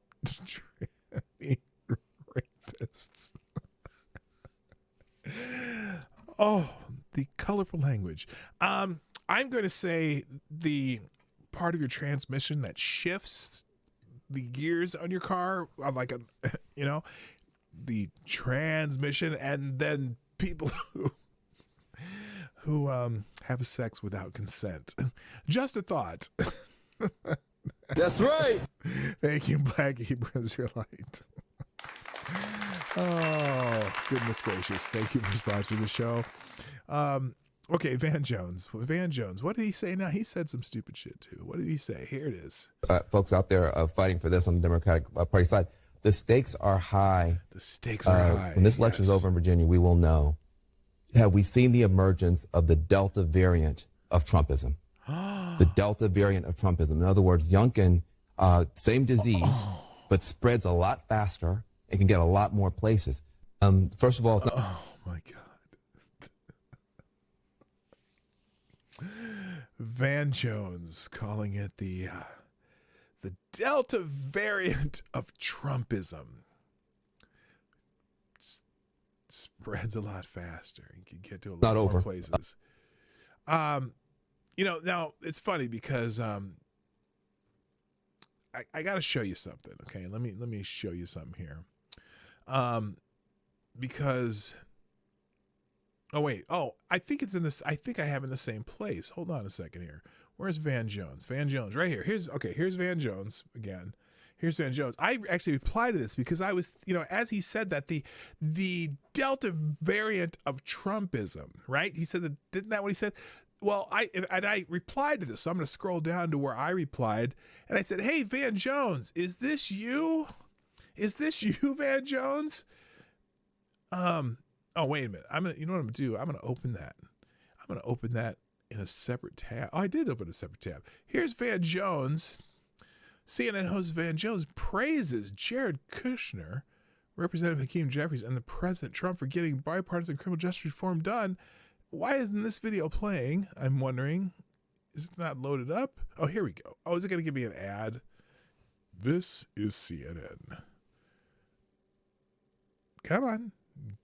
rapists. Oh, the colorful language. I'm going to say the part of your transmission that shifts the gears on your car, like the transmission, and then people who have sex without consent. Just a thought. That's right. Thank you, Black Hebrew Israelite. Oh, goodness gracious. Thank you for sponsoring the show. Okay, Van Jones. What did he say now? He said some stupid shit, too. What did he say? Here it is. Folks out there fighting for this on the Democratic Party side, the stakes are high. The stakes are high. When this election is over in Virginia, we will know. Have we seen the emergence of the Delta variant of Trumpism? The Delta variant of Trumpism. In other words, Youngkin, same disease, but spreads a lot faster and can get a lot more places. First of all, it's not my God. Van Jones calling it the Delta variant of Trumpism. Spreads a lot faster and can get to a lot more places. Now it's funny because I got to show you something. Okay, let me show you something here. Because I think it's in this. I think I have in the same place. Hold on a second here. Where's Van Jones? Van Jones, right here. Here's Van Jones again. Here's Van Jones. I actually replied to this because I was, as he said that the Delta variant of Trumpism, right? He said that, isn't that what he said? Well, I replied to this. So I'm going to scroll down to where I replied, and I said, "Hey, Van Jones, is this you? Is this you, Van Jones?" Oh, wait a minute. You know what I'm going to do? I'm going to open that. I'm going to open that in a separate tab. Oh, I did open a separate tab. Here's Van Jones. CNN host Van Jones praises Jared Kushner, Representative Hakeem Jeffries, and the President Trump for getting bipartisan criminal justice reform done. Why isn't this video playing? I'm wondering. Is it not loaded up? Oh, here we go. Oh, is it going to give me an ad? This is CNN. Come on.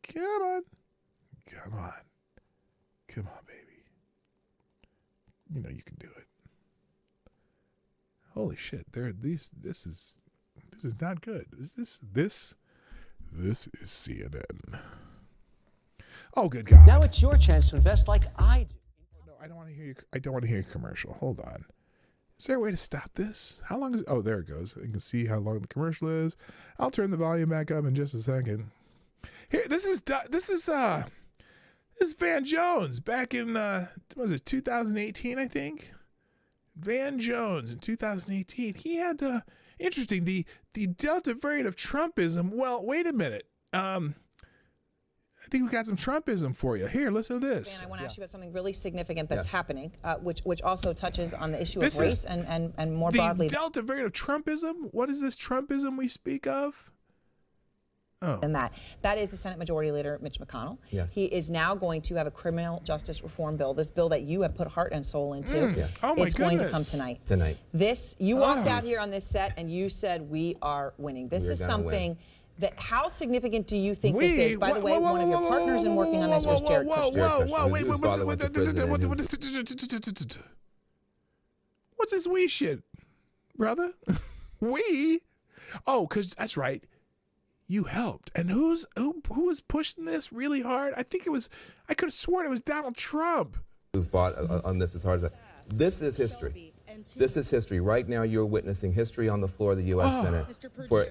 Come on. Come on. Come on, baby. You know you can do it. Holy shit. This is not good. This is CNN. Oh, good God. Now it's your chance to invest like I do. No, I don't want to hear you. I don't want to hear your commercial. Hold on. Is there a way to stop this? How long is? Oh, there it goes. You can see how long the commercial is. I'll turn the volume back up in just a second. Here, this is Van Jones back in what was it, 2018, I think. Van Jones in 2018. He had interesting the Delta variant of Trumpism. Well, wait a minute. I think we got some Trumpism for you. Here, listen to this. And I want to ask you about something really significant that's happening, which also touches on the issue of race and more broadly. The Delta variant of Trumpism? What is this Trumpism we speak of? Oh. And that is the Senate Majority Leader, Mitch McConnell. Yes. He is now going to have a criminal justice reform bill, this bill that you have put heart and soul into. Yes. Oh, my It's going to come tonight. You walked out here on this set and you said, we are winning. This is something that, how significant do you think this is? By the way, one of your partners in working on this was Jared Kushner. What's this we shit, brother? We? Oh, because that's right. You helped. And who was pushing this really hard? I think I could have sworn it was Donald Trump. Who fought on this as hard as that. This is history. This is history. Right now, you're witnessing history on the floor of the U.S. Senate.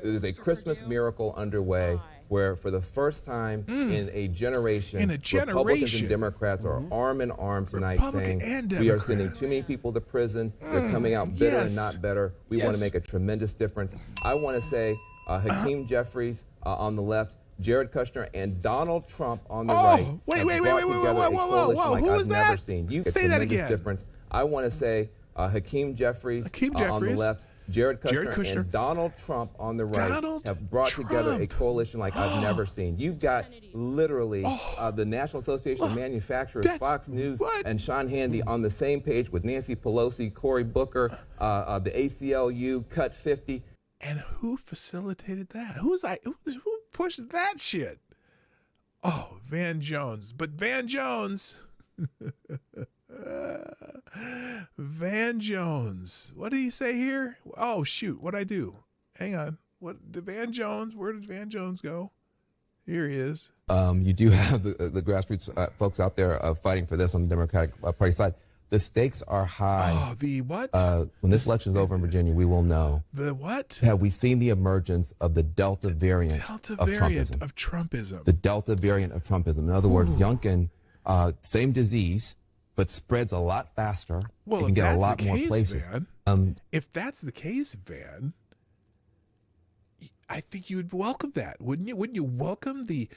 There's a Christmas miracle underway where, for the first time in a generation, Republicans and Democrats are arm in arm tonight saying we are sending too many people to prison. They're coming out bitter and not better. We want to make a tremendous difference. I want to say Hakeem Jeffries on the left, Jared Kushner, and Donald Trump on the right. Wait, whoa. Who was that? Never seen. Say that again. Difference. I want to say Hakeem Jeffries on the left, Jared Kushner, and Donald Trump on the right have brought together a coalition like I've never seen. You've got literally the National Association of Manufacturers, Fox News, and Sean Hannity on the same page with Nancy Pelosi, Cory Booker, the ACLU, Cut 50. And who facilitated that? Who pushed that shit? Oh, Van Jones. But Van Jones... Van Jones. What did he say here? Oh, shoot. What'd I do? Hang on. Where did Van Jones go? Here he is. You do have the grassroots folks out there fighting for this on the Democratic Party side. The stakes are high. Oh, the what? When this election is over in Virginia, we will know. The what? Have we seen the emergence of the Delta variant of Trumpism? The Delta variant of Trumpism. In other words, Youngkin, same disease, but spreads a lot faster. Well, you can get a lot more places. Van, if that's the case, Van, I think you would welcome that, wouldn't you? Wouldn't you welcome if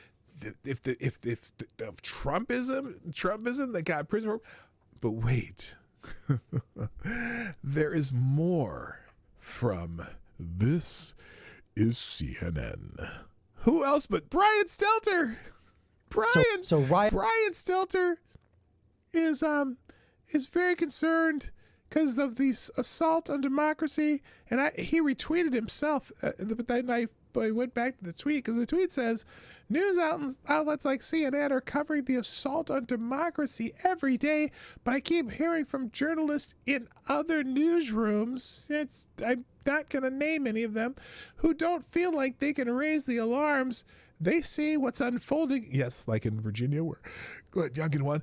Trumpism that got prison? But wait, there is more from This is CNN. Who else but Brian Stelter? Brian Stelter is very concerned because of the assault on democracy, and he retweeted himself. But then I went back to the tweet because the tweet says, "News outlets like CNN are covering the assault on democracy every day, but I keep hearing from journalists in other newsrooms, I'm not going to name any of them, who don't feel like they can raise the alarms. They see what's unfolding." Yes, like in Virginia, where Youngkin won.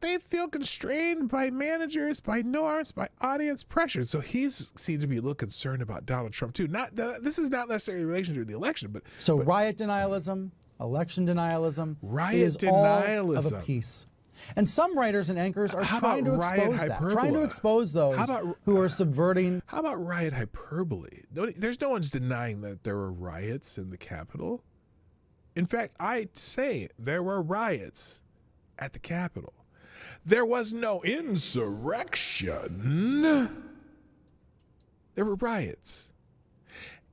They feel constrained by managers, by norms, by audience pressure. So he's seemed to be a little concerned about Donald Trump too. This is not necessarily in relation to the election, but riot denialism, election denialism, riot denialism all of a piece. And some writers and anchors are trying to expose that, trying to expose those who are subverting. How about riot hyperbole? There's no one's denying that there were riots in the Capitol. In fact, I'd say there were riots at the Capitol. There was no insurrection. There were riots.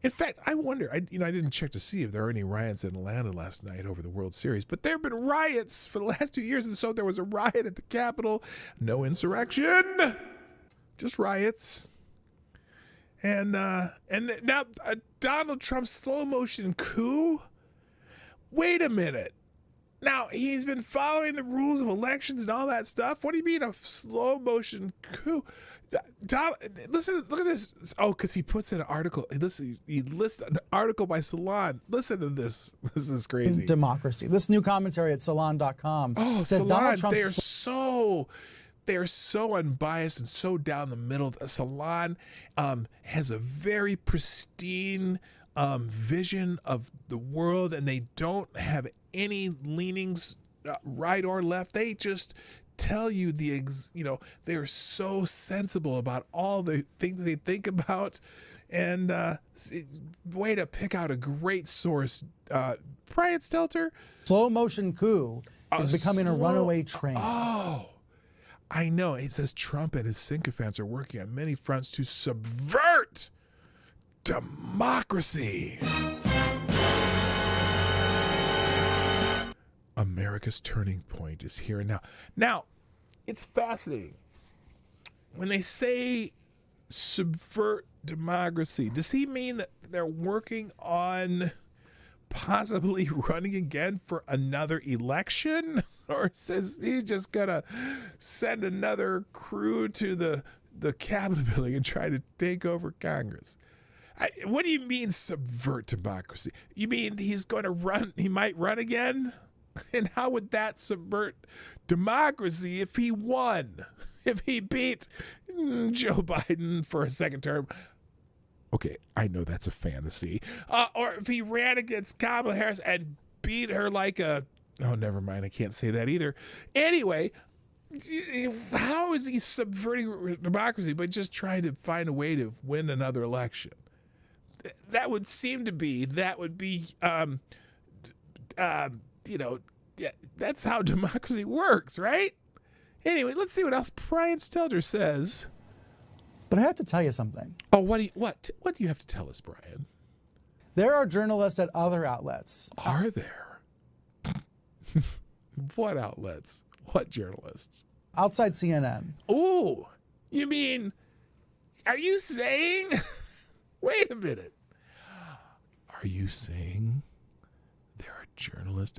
In fact, I wonder, I didn't check to see if there were any riots in Atlanta last night over the World Series, but there have been riots for the last 2 years, and so there was a riot at the Capitol. No insurrection, just riots. And now Donald Trump's slow motion coup. Wait a minute. Now, he's been following the rules of elections and all that stuff. What do you mean a slow motion coup? Listen, look at this. Oh, because he puts in an article. He lists an article by Salon. Listen to this. This is crazy. Democracy. This new commentary at Salon.com. Oh, Salon. They're so unbiased and so down the middle. Salon has a very pristine vision of the world, and they don't have any leanings right or left. They just tell you they're so sensible about all the things they think about, and way to pick out a great source. Brian Stelter. Slow motion coup is becoming a runaway train. Oh, I know. It says Trump and his sycophants are working on many fronts to subvert democracy. America's turning point is here and now. Now, it's fascinating. When they say subvert democracy, does he mean that they're working on possibly running again for another election? Or says he's just gonna send another crew to the Capitol building and try to take over Congress? What do you mean subvert democracy? You mean he's going to run? He might run again? And how would that subvert democracy if he won? If he beat Joe Biden for a second term? Okay, I know that's a fantasy. Or if he ran against Kamala Harris and beat her like a... Oh, never mind. I can't say that either. Anyway, how is he subverting democracy by just trying to find a way to win another election? That would seem to be, that's how democracy works, right? Anyway, let's see what else Brian Stelter says. But I have to tell you something. Oh, what do you have to tell us, Brian? There are journalists at other outlets. Are there? What outlets? What journalists? Outside CNN. Oh, you mean, are you saying, wait a minute. Are you saying there are journalists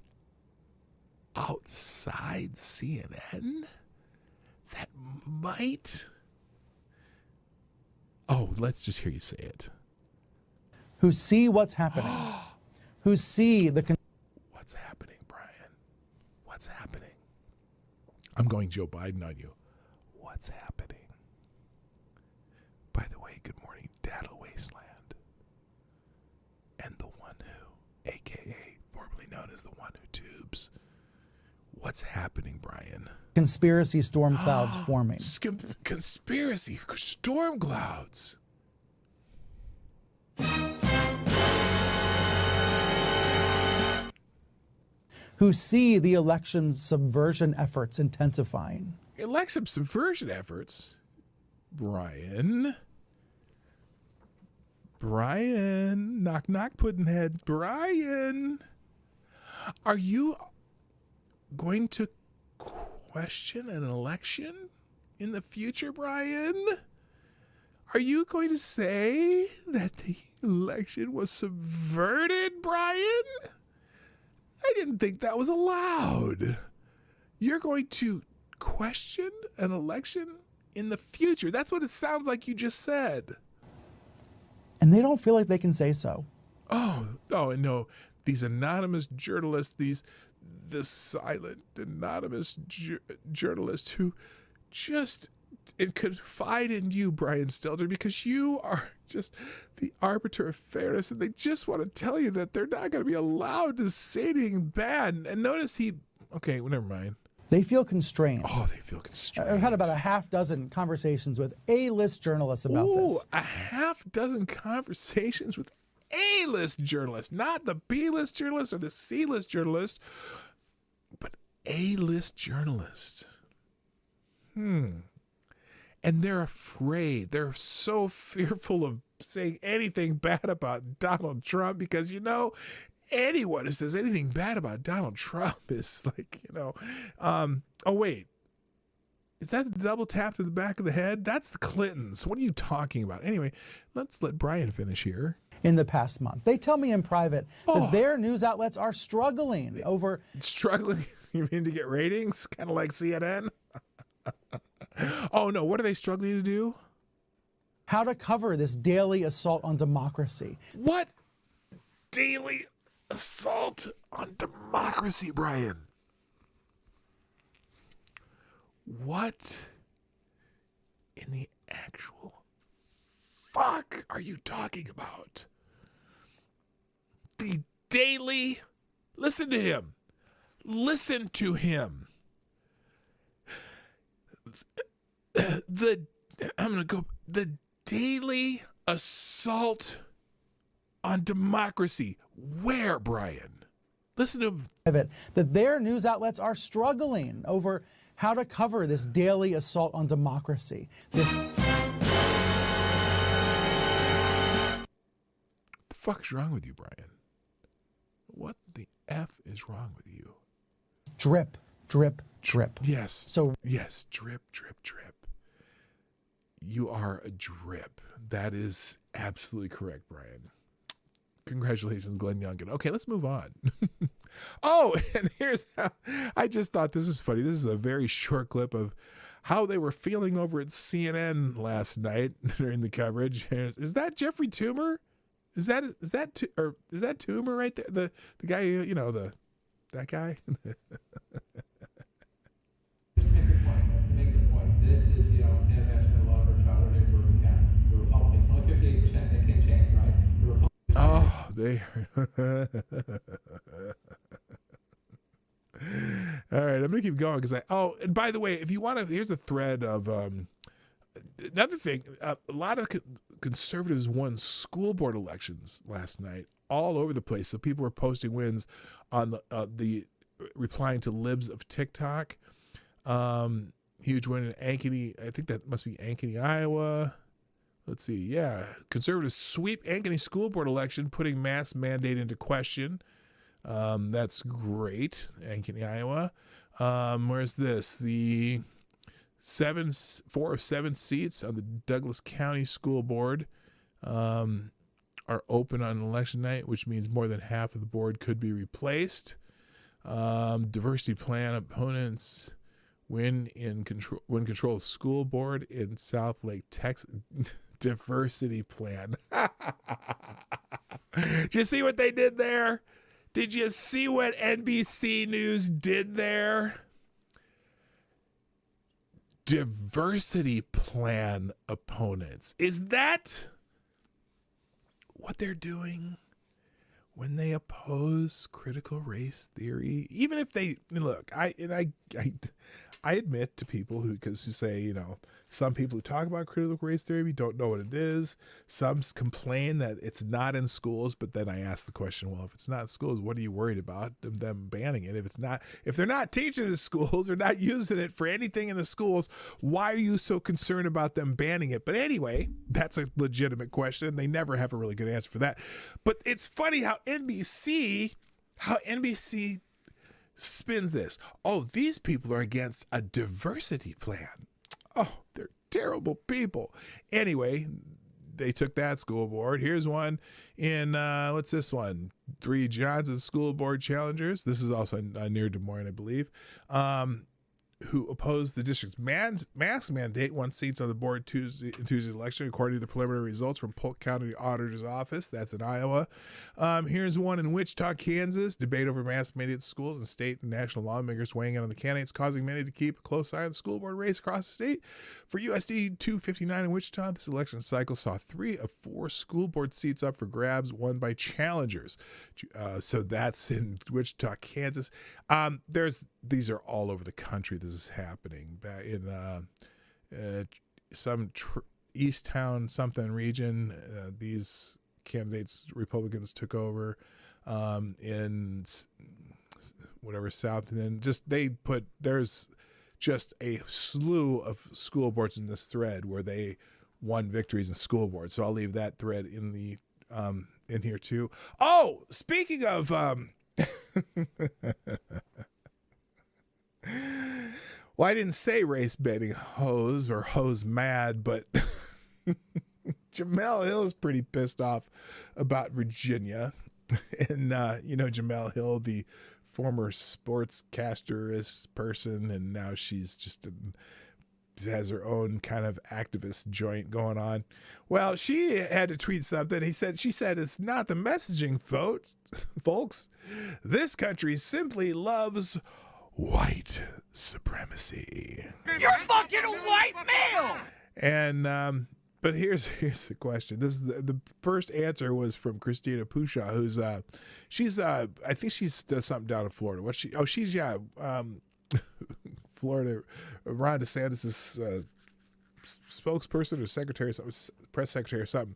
outside CNN that might... Oh, let's just hear you say it. Who see what's happening. Who see the... What's happening, Brian? What's happening? I'm going Joe Biden on you. What's happening? By the way, good morning, Data Wasteland. And the one who, a.k.a. formerly known as the one who tubes. What's happening, Brian? Conspiracy storm clouds forming. Conspiracy storm clouds. Who see the election subversion efforts intensifying. Election subversion efforts? Brian, knock, knock, Puddinhead. Brian, are you going to question an election in the future, Brian? Are you going to say that the election was subverted, Brian? I didn't think that was allowed. You're going to question an election in the future. That's what it sounds like you just said. And they don't feel like they can say so. Oh, no. These anonymous journalists, the silent anonymous journalists who just confide in you, Brian Stelter, because you are just the arbiter of fairness, and they just want to tell you that they're not going to be allowed to say anything bad. And notice okay, well, never mind. They feel constrained. Oh, they feel constrained. I've had about a half dozen conversations with A-list journalists about this. A half dozen conversations with A-list journalists, not the B-list journalists or the C-list journalists, but A-list journalists. And they're afraid. They're so fearful of saying anything bad about Donald Trump because, anyone who says anything bad about Donald Trump is like, oh, wait. Is that the double tap to the back of the head? That's the Clintons. What are you talking about? Anyway, let's let Brian finish here. In the past month. They tell me in private that their news outlets are struggling over... Struggling? You mean to get ratings? Kind of like CNN? Oh, no. What are they struggling to do? How to cover this daily assault on democracy. What daily assault on democracy, Brian? What in the actual fuck are you talking about? The daily... Listen to him. Listen to him. The daily assault on democracy. Where, Brian? Listen to him. That their news outlets are struggling over how to cover this daily assault on democracy. The fuck's wrong with you, Brian? What the F is wrong with you? Drip, drip, drip. Yes. Yes, drip, drip, drip. You are a drip. That is absolutely correct, Brian. Congratulations, Glenn Youngkin. Okay, let's move on. Oh, and here's how I just thought this is funny. This is a very short clip of how they were feeling over at CNN last night during the coverage. Is that Jeffrey Toomer? Is that Toomer right there? The guy, That guy? Just to make the point, this is, intervention in the law of childhood and Republican County. The Republicans, only 58%, they can't change, right? The Republicans. Oh, they. All right, I'm gonna keep going because and by the way, if you want to, here's a thread of another thing. A lot of conservatives won school board elections last night all over the place. So people were posting wins on the replying to libs of TikTok. Huge win in Ankeny. I think that must be Ankeny, Iowa. Let's see. Yeah, conservatives sweep Ankeny school board election, putting mask mandate into question. That's great. Ankeny, Iowa. Where's this? The 4 of 7 seats on the Douglas County School Board are open on election night, which means more than half of the board could be replaced. Diversity plan opponents win control of the school board in South Lake, Texas. Diversity plan. Did you see what they did there? Did you see what NBC News did there? Diversity plan opponents. Is that what they're doing when they oppose critical race theory? Even if they look, I admit to people who say, some people who talk about critical race theory don't know what it is. Some complain that it's not in schools, but then I ask the question, well, if it's not in schools, what are you worried about them banning it? If they're not teaching it in schools or not using it for anything in the schools, why are you so concerned about them banning it? But anyway, that's a legitimate question, and they never have a really good answer for that. But it's funny how NBC spins this. Oh, these people are against a diversity plan. Oh, they're terrible people. Anyway, they took that school board. Here's one in, what's this one? 3 Johnson School Board challengers. This is also near Des Moines, I believe, who opposed the district's mask mandate, won seats on the board Tuesday's election, according to the preliminary results from Polk County Auditor's Office. That's in Iowa. Here's one in Wichita, Kansas. Debate over mask mandate schools, and state and national lawmakers weighing in on the candidates, causing many to keep a close eye on the school board race across the state. For USD 259 in Wichita, this election cycle saw 3 of 4 school board seats up for grabs, won by challengers. So that's in Wichita, Kansas. These are all over the country. This is happening in some East Town something region. These candidates, Republicans, took over in whatever South, and then there's just a slew of school boards in this thread where they won victories in school boards. So I'll leave that thread in the in here too. Oh, speaking of well, I didn't say race baiting hoes or hoes mad, but Jemele Hill is pretty pissed off about Virginia. And, Jemele Hill, the former sportscasterist person, and now she's just has her own kind of activist joint going on. Well, she had to tweet something. She said, it's not the messaging, folks. This country simply loves white supremacy. You're fucking a white male! And but here's the question. This is the first answer was from Christina Pushaw, who's she's I think she does something down in Florida. Florida, Ron DeSantis' spokesperson or secretary, press secretary or something.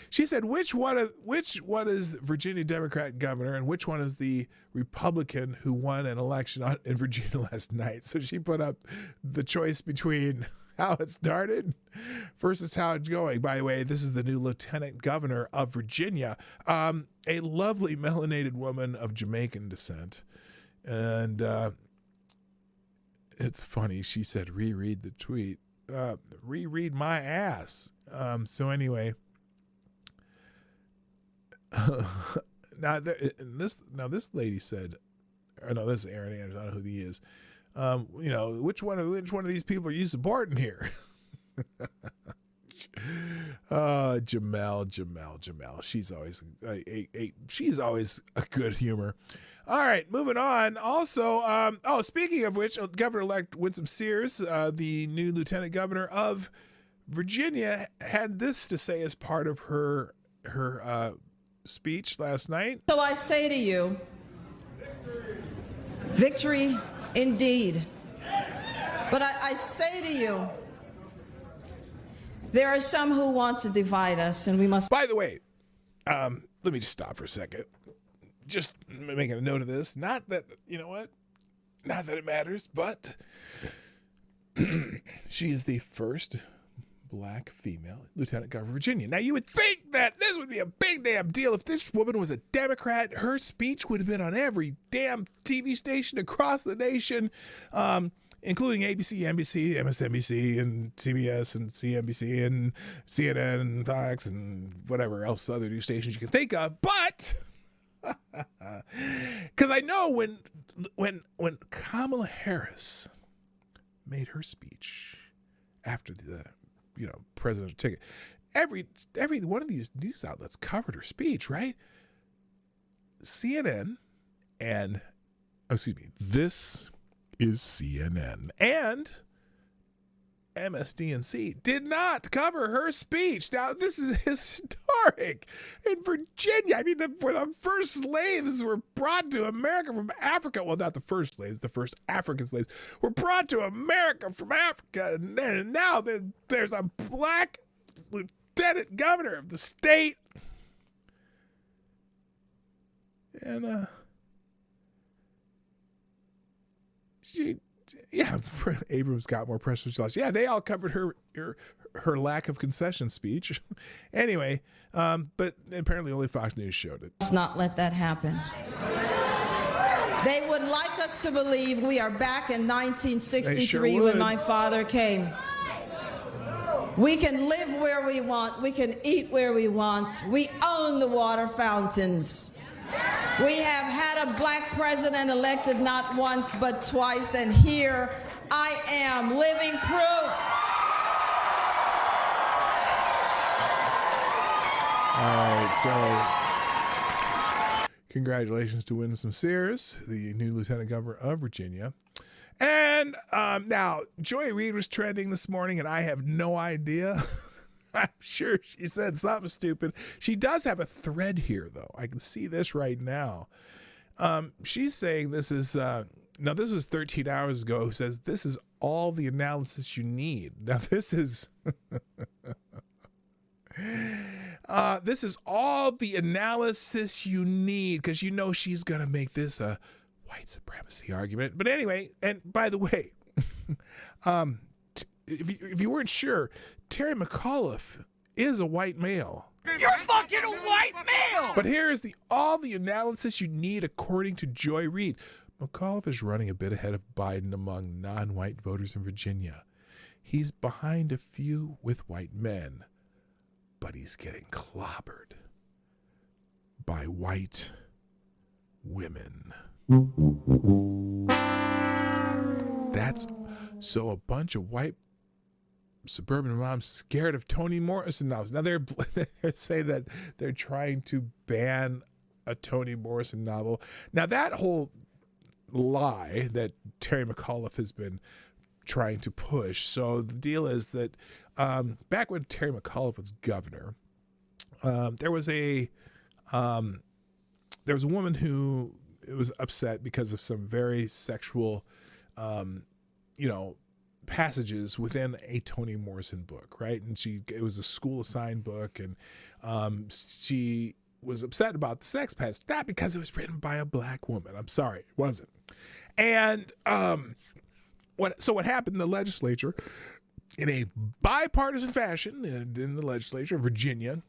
She said, which one is Virginia Democrat governor and which one is the Republican who won an election in Virginia last night? So she put up the choice between how it started versus how it's going. By the way, this is the new lieutenant governor of Virginia, a lovely melanated woman of Jamaican descent. And it's funny. She said, reread the tweet. Reread my ass. So anyway, this lady said, or no, this is Aaron Andrews. I don't know who he is. Which one of these people are you supporting here? Jamel. She's always a good humor. All right, moving on. Also, speaking of which, Governor-elect Winsome Sears, the new lieutenant governor of Virginia, had this to say as part of her speech last night. So I say to you, victory indeed. But I say to you, there are some who want to divide us, and we must. By the way, let me just stop for a second. Just making a note of this. Not that, you know what? Not that it matters, but she is the first black female lieutenant governor of Virginia. Now, you would think that this would be a big damn deal. If this woman was a Democrat, her speech would have been on every damn TV station across the nation, including ABC, NBC, MSNBC, and CBS, and CNBC, and CNN, and Fox, and whatever else other news stations you can think of. But because I know when Kamala Harris made her speech after the presidential ticket, every one of these news outlets covered her speech, right? CNN and this is CNN and MSDNC did not cover her speech. Now, this is historic in Virginia. I mean, where the first slaves were brought to America from Africa. Well, not the first slaves, the first African slaves were brought to America from Africa. And now there's a black lieutenant governor of the state. And Abrams got more press than yeah, they all covered her lack of concession speech. Anyway, but apparently only Fox News showed it. Let's not let that happen. They would like us to believe we are back in 1963 when my father came. We can live where we want. We can eat where we want. We own the water fountains. We have had a black president elected not once but twice, and here I am, living proof. All right, so congratulations to Winsome Sears, the new lieutenant governor of Virginia. And now, Joy Reid was trending this morning, and I have no idea. I'm sure she said something stupid. She does have a thread here, though. I can see this right now. She's saying this is, now this was 13 hours ago, says this is all the analysis you need. Now this is, this is all the analysis you need, because she's going to make this a white supremacy argument. But anyway, and by the way, if you weren't sure, Terry McAuliffe is a white male. You're fucking a white male! But here is all the analysis you need according to Joy Reid. McAuliffe is running a bit ahead of Biden among non-white voters in Virginia. He's behind a few with white men, but he's getting clobbered by white women. That's so a bunch of white suburban moms scared of Toni Morrison novels. Now they're saying that they're trying to ban a Toni Morrison novel. Now that whole lie that Terry McAuliffe has been trying to push. So the deal is that back when Terry McAuliffe was governor, there was a woman who was upset because of some very sexual, passages within a Toni Morrison book, right? And it was a school assigned book, and she was upset about the sex passage, not because it was written by a black woman. I'm sorry, it wasn't. And what happened in the legislature, in a bipartisan fashion, in the legislature of Virginia,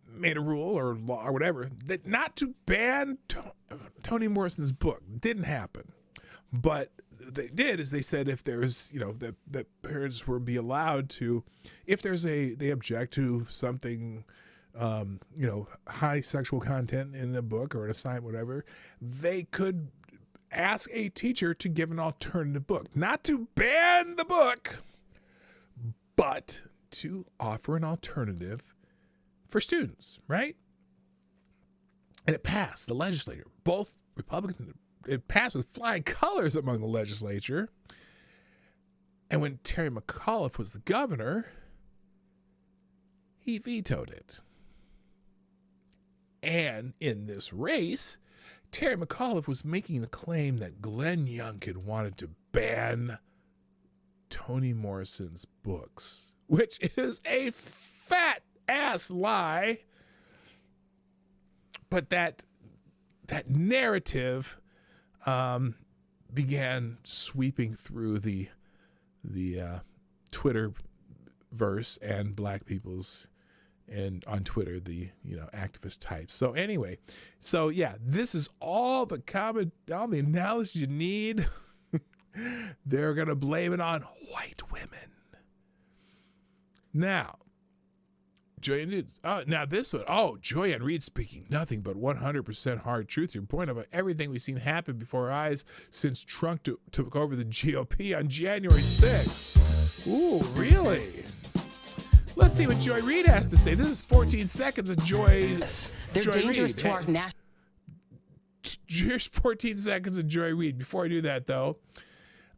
made a rule or law or whatever that not to ban Toni Morrison's book. Didn't happen, but they did is they said if there's that parents will be allowed to, if they object to something high sexual content in a book or an assignment, whatever, they could ask a teacher to give an alternative book, not to ban the book, but to offer an alternative for students, right? And it passed the legislature. Both Republicans, it passed with flying colors among the legislature. And when Terry McAuliffe was the governor, he vetoed it. And in this race, Terry McAuliffe was making the claim that Glenn Youngkin wanted to ban Toni Morrison's books, which is a fat ass lie. But that narrative began sweeping through the Twitter verse and black people's, and on Twitter, the activist types. So anyway, yeah, this is all the analysis you need. They're gonna blame it on white women. Now, Joyanne Reed speaking nothing but 100% hard truth. Your point about everything we've seen happen before our eyes since Trump took over the GOP on January 6th. Ooh, really? Let's see what Joy Reid has to say. This is 14 seconds of Joy. They're Joy dangerous Reid. to our national. Here's 14 seconds of Joy Reid. Before I do that, though,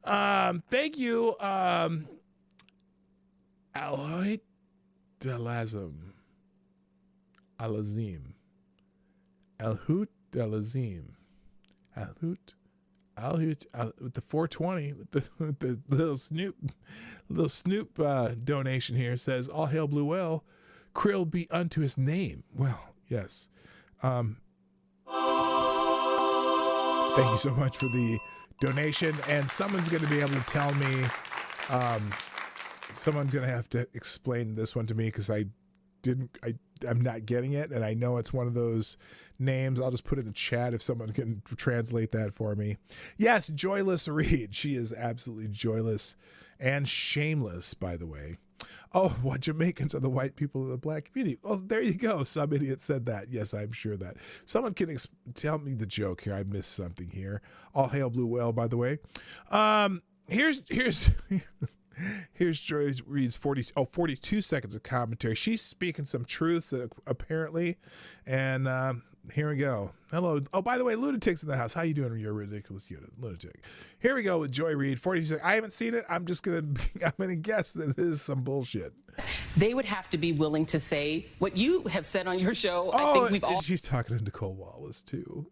thank you, Alhoit Delazim. Alhout Delazim. Alhout with the 420 with the little Snoop donation here says, all hail Blue Whale, Krill be unto his name. Well, yes. Thank you so much for the donation, and someone's going to be able to tell me, someone's going to have to explain this one to me because I'm not getting it, and I know it's one of those names. I'll just put it in the chat if someone can translate that for me. Yes, Joyless Reed. She is absolutely joyless and shameless, by the way. Oh, what Jamaicans are the white people of the black community. Oh, there you go. Some idiot said that. Yes, I'm sure that. Someone can tell me the joke here. I missed something here. All hail Blue Whale, by the way. Here's Joy Reid's 42 seconds of commentary. She's speaking some truths, apparently. And here we go. Hello. Oh, by the way, Lunatic's in the house. How you doing? You're a ridiculous lunatic. Here we go with Joy Reid. 42 seconds. I haven't seen it. I'm gonna guess that this is some bullshit. They would have to be willing to say what you have said on your show. Oh, I think we've all. She's talking to Nicole Wallace too.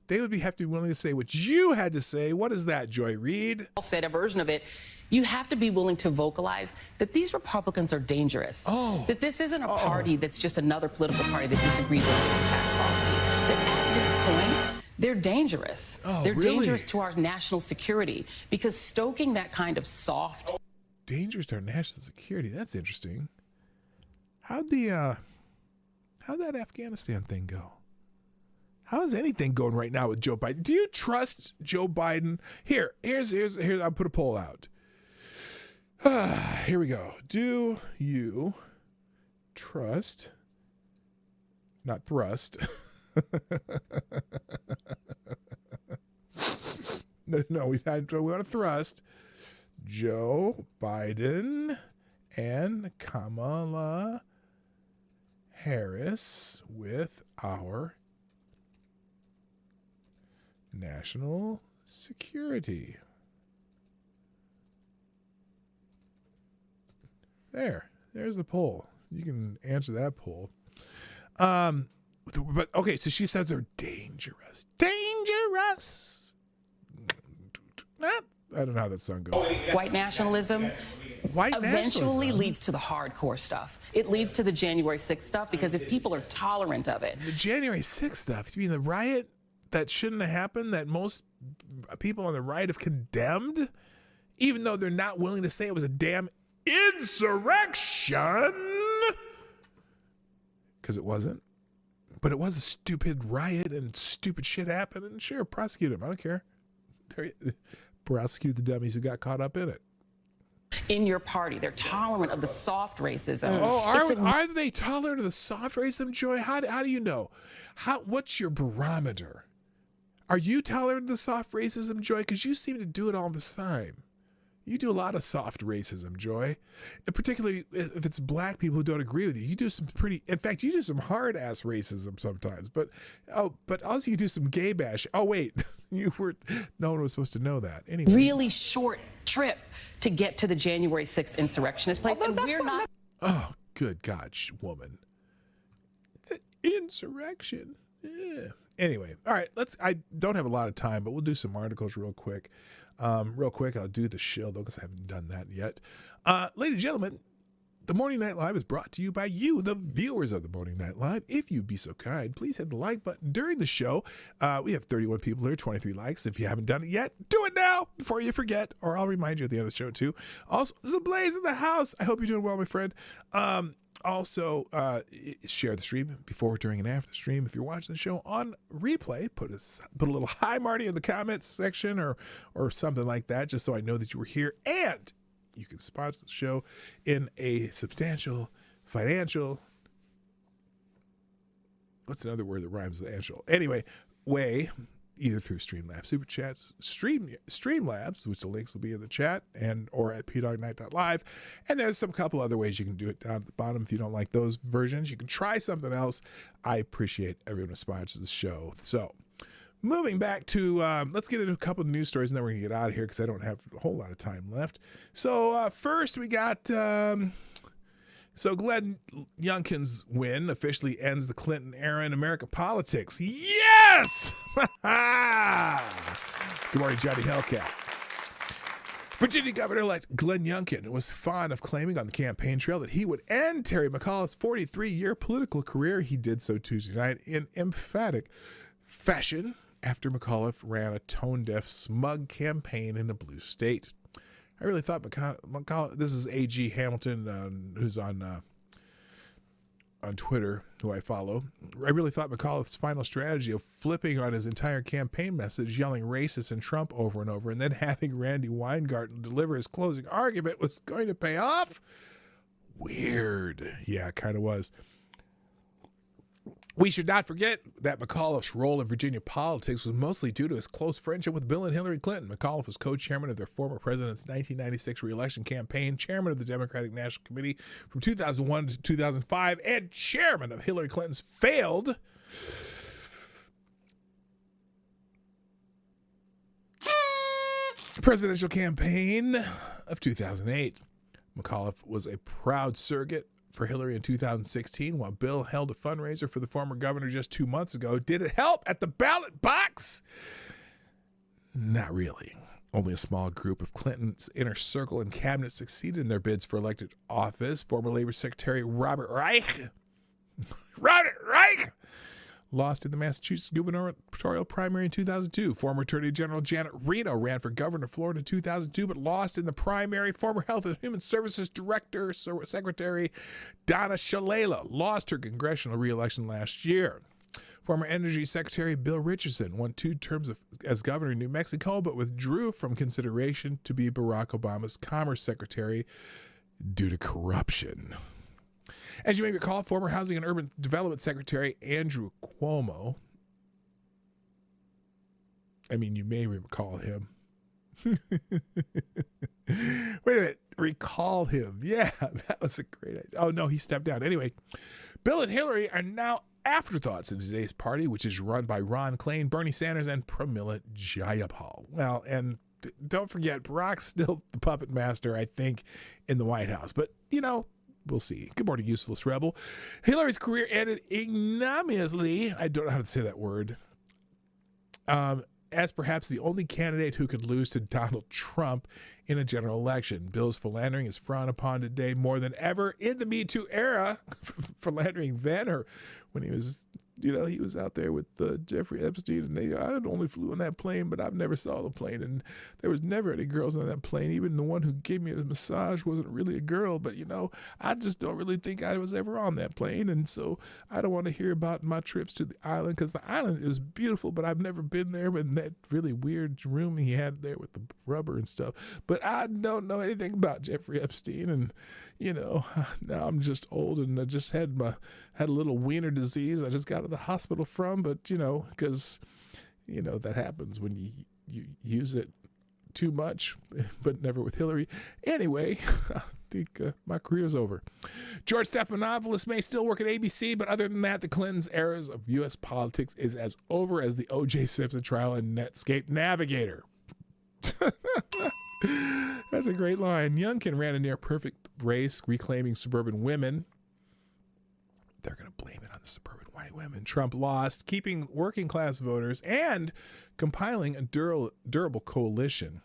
They would have to be willing to say what you had to say. What is that, Joy Reid? Said a version of it. You have to be willing to vocalize that these Republicans are dangerous. That this isn't a party that's just another political party that disagrees with tax policy. That at this point, they're dangerous. They're dangerous to our national security because stoking that kind of soft. Dangerous to our national security. That's interesting. How'd that Afghanistan thing go? How's anything going right now with Joe Biden? Do you trust Joe Biden? Here's I'll put a poll out. Here we go. Do you trust, not thrust? No, we want to thrust Joe Biden and Kamala Harris with our national security? There's the poll. You can answer that poll. But okay, so she says they're dangerous. Dangerous. I don't know how that song goes. White nationalism eventually leads to the hardcore stuff. It leads to the January 6th stuff because if people are tolerant of it. The January 6th stuff, you mean the riot that shouldn't have happened, that most people on the right have condemned, even though they're not willing to say it was a damn insurrection? Because it wasn't. But it was a stupid riot and stupid shit happened, and sure, prosecute them. I don't care. Prosecute the dummies who got caught up in it. In your party, they're tolerant of the soft racism. Are they tolerant of the soft racism, Joy? How do you know? What's your barometer? Are you tolerant of the soft racism, Joy? Because you seem to do it all the time. You do a lot of soft racism, Joy. And particularly if it's black people who don't agree with you. You do some in fact, you do some hard-ass racism sometimes. But also you do some gay bash. Oh, wait. No one was supposed to know that. Anyway. Really short trip to get to the January 6th insurrectionist place. And we're not... Oh, good God, woman. The insurrection. Yeah. Anyway, all right, I don't have a lot of time, but we'll do some articles real quick. I'll do the shill, though, because I haven't done that yet. Ladies and gentlemen, the Morning Night Live is brought to you by you, the viewers of the Morning Night Live. If you'd be so kind, please hit the like button during the show. We have 31 people here, 23 likes. If you haven't done it yet, do it now before you forget, or I'll remind you at the end of the show, too. Also, there's a blaze in the house. I hope you're doing well, my friend. Also, share the stream before, during, and after the stream. If you're watching the show on replay, put a little hi, Marty, in the comments section or something like that, just so I know that you were here. And you can sponsor the show in a substantial financial, what's another word that rhymes with financial? Anyway, way, either through Streamlabs SuperChats, Streamlabs, which the links will be in the chat, or at PDawgKnight.live. And there's some couple other ways you can do it down at the bottom. If you don't like those versions, you can try something else. I appreciate everyone who sponsors the show. So moving back to, let's get into a couple of news stories, and then we're going to get out of here because I don't have a whole lot of time left. So first we got... So Glenn Youngkin's win officially ends the Clinton era in American politics. Yes! Good morning, Johnny Hellcat. Virginia Governor-elect Glenn Youngkin was fond of claiming on the campaign trail that he would end Terry McAuliffe's 43-year political career. He did so Tuesday night in emphatic fashion after McAuliffe ran a tone-deaf, smug campaign in a blue state. I really thought McAuliffe, this is A.G. Hamilton, who's on Twitter, who I follow. I really thought McAuliffe's final strategy of flipping on his entire campaign message, yelling racist and Trump over and over, and then having Randy Weingarten deliver his closing argument was going to pay off. Weird. Yeah, it kind of was. We should not forget that McAuliffe's role in Virginia politics was mostly due to his close friendship with Bill and Hillary Clinton. McAuliffe was co-chairman of their former president's 1996 re-election campaign, chairman of the Democratic National Committee from 2001 to 2005, and chairman of Hillary Clinton's failed presidential campaign of 2008. McAuliffe was a proud surrogate for Hillary in 2016, while Bill held a fundraiser for the former governor just 2 months ago. Did it help at the ballot box? Not really. Only a small group of Clinton's inner circle and cabinet succeeded in their bids for elected office. Former Labor Secretary Robert Reich lost in the Massachusetts gubernatorial primary in 2002. Former Attorney General Janet Reno ran for governor of Florida in 2002, but lost in the primary. Former Health and Human Services Director, Secretary Donna Shalala lost her congressional reelection last year. Former Energy Secretary Bill Richardson won 2 terms as governor of New Mexico, but withdrew from consideration to be Barack Obama's Commerce Secretary due to corruption. As you may recall, former Housing and Urban Development Secretary Andrew Cuomo, you may recall him. Wait a minute, recall him. Yeah, that was a great idea. Oh, no, he stepped down. Anyway, Bill and Hillary are now afterthoughts in today's party, which is run by Ron Klain, Bernie Sanders, and Pramila Jayapal. Well, and don't forget, Barack's still the puppet master, I think, in the White House. But, we'll see. Good morning, useless rebel. Hillary's career ended ignominiously, I don't know how to say that word, as perhaps the only candidate who could lose to Donald Trump in a general election. Bill's philandering is frowned upon today more than ever in the Me Too era. Philandering then, or when he was, he was out there with Jeffrey Epstein, and I only flew on that plane, but I've never saw the plane, and there was never any girls on that plane. Even the one who gave me a massage wasn't really a girl, but I just don't really think I was ever on that plane, and so I don't want to hear about my trips to the island, because the island is beautiful, but I've never been there, but in that really weird room he had there with the rubber and stuff. But I don't know anything about Jeffrey Epstein, and now I'm just old, and I just had a little wiener disease I just got out of the hospital from, but because that happens when you use it too much, but never with Hillary. Anyway, I think my career's over. George Stephanopoulos may still work at ABC, but other than that, the Clintons' eras of U.S. politics is as over as the O.J. Simpson trial and Netscape Navigator. That's a great line. Youngkin ran a near-perfect race, reclaiming suburban women. They're going to blame it on the suburban white women. Trump lost, keeping working-class voters and compiling a durable coalition.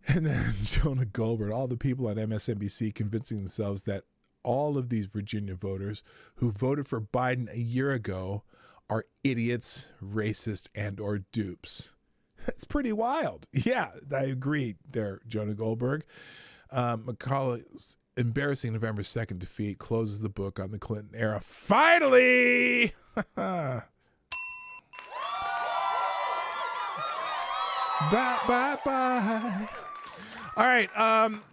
And then Jonah Goldberg, all the people on MSNBC convincing themselves that all of these Virginia voters who voted for Biden a year ago are idiots, racist, and or dupes. That's pretty wild. Yeah, I agree there, Jonah Goldberg. McCullough's embarrassing November 2nd defeat closes the book on the Clinton era. Finally! Bye, bye, bye. All right,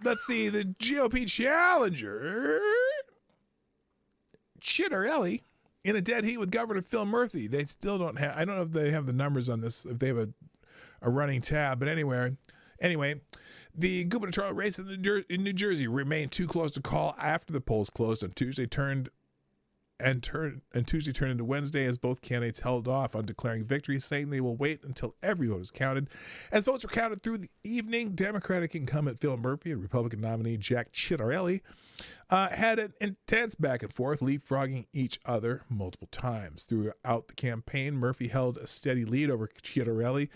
let's see. The GOP challenger, Chitterelli, in a dead heat with Governor Phil Murphy. They still don't have, I don't know if they have the numbers on this, if they have a running tab, but anyway, the gubernatorial race in New Jersey remained too close to call after the polls closed on Tuesday. Tuesday turned into Wednesday as both candidates held off on declaring victory, saying they will wait until every vote is counted. As votes were counted through the evening, Democratic incumbent Phil Murphy and Republican nominee Jack Chitterelli had an intense back and forth, leapfrogging each other multiple times. Throughout the campaign, Murphy held a steady lead over Chitterelli,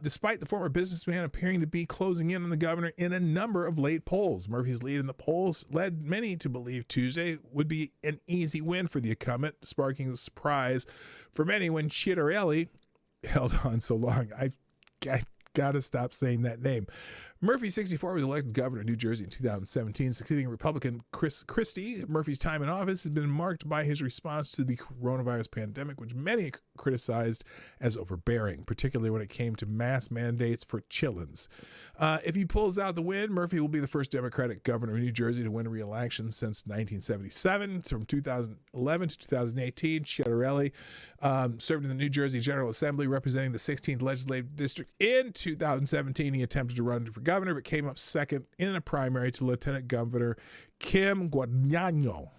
despite the former businessman appearing to be closing in on the governor in a number of late polls. Murphy's lead in the polls led many to believe Tuesday would be an easy win for the incumbent, sparking a surprise for many when Chitterelli held on so long. I got to stop saying that name. Murphy, 64, was elected governor of New Jersey in 2017, succeeding Republican Chris Christie. Murphy's time in office has been marked by his response to the coronavirus pandemic, which many criticized as overbearing, particularly when it came to mass mandates for chillins. If he pulls out the win, Murphy will be the first Democratic governor of New Jersey to win a re-election since 1977. From 2011 to 2018, Chitterelli served in the New Jersey General Assembly, representing the 16th Legislative District. In 2017, he attempted to run for governor, but came up second in a primary to Lieutenant Governor Kim Guadagno.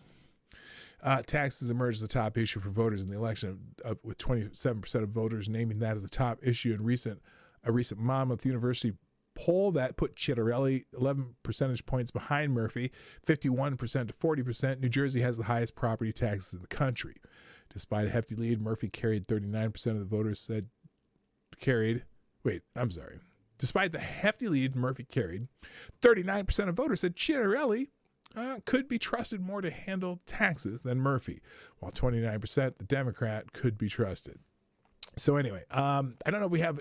Taxes emerged as the top issue for voters in the election, with 27% of voters naming that as the top issue in a recent Monmouth University poll that put Chitterelli 11 percentage points behind Murphy, 51% to 40%. New Jersey has the highest property taxes in the country. Despite a hefty lead, Murphy carried 39% of the voters Despite the hefty lead Murphy carried, 39% of voters said Chitterelli could be trusted more to handle taxes than Murphy, while 29%, the Democrat, could be trusted. So anyway, I don't know if we have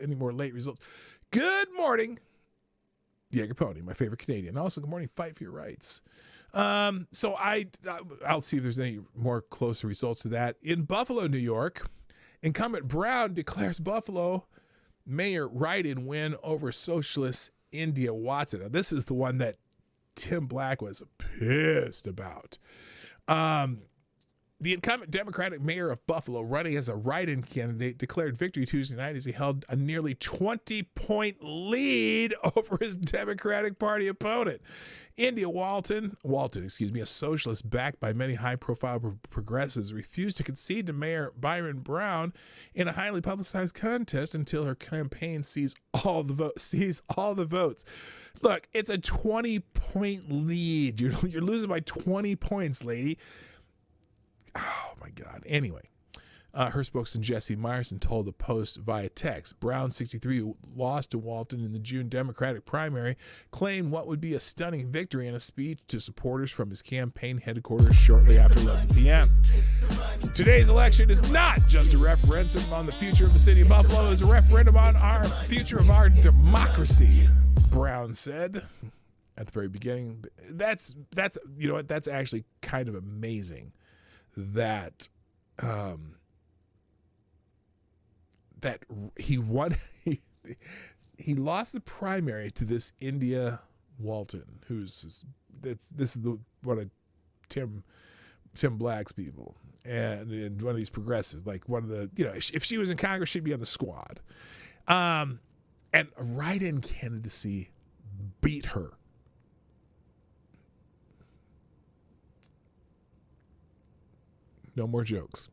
any more late results. Good morning, Jaeger Pony, my favorite Canadian. Also, good morning, Fight for Your Rights. So I'll see if there's any more closer results to that. In Buffalo, New York, incumbent Brown declares Buffalo mayor write-in win over socialist India Watson. Now, this is the one that Tim Black was pissed about. The incumbent Democratic mayor of Buffalo, running as a write-in candidate, declared victory Tuesday night as he held a nearly 20-point lead over his Democratic Party opponent. India Walton, a socialist backed by many high-profile progressives, refused to concede to Mayor Byron Brown in a highly publicized contest until her campaign seized all the votes. Look, it's a 20-point lead. You're losing by 20 points, lady. Oh, my God. Anyway, her spokesman Jesse Meyerson told the Post via text, Brown, 63, who lost to Walton in the June Democratic primary, claimed what would be a stunning victory in a speech to supporters from his campaign headquarters shortly after 11 p.m. Today's election is not just a referendum on the future of the city of Buffalo. It's a referendum on our future of our democracy, Brown said at the very beginning. That's you know what? That's actually kind of amazing. That that he won, he lost the primary to this India Walton, this is one of Tim Black's people, and one of these progressives, like one of the, if she was in Congress, she'd be on the squad. And And write-in candidacy beat her. No more jokes.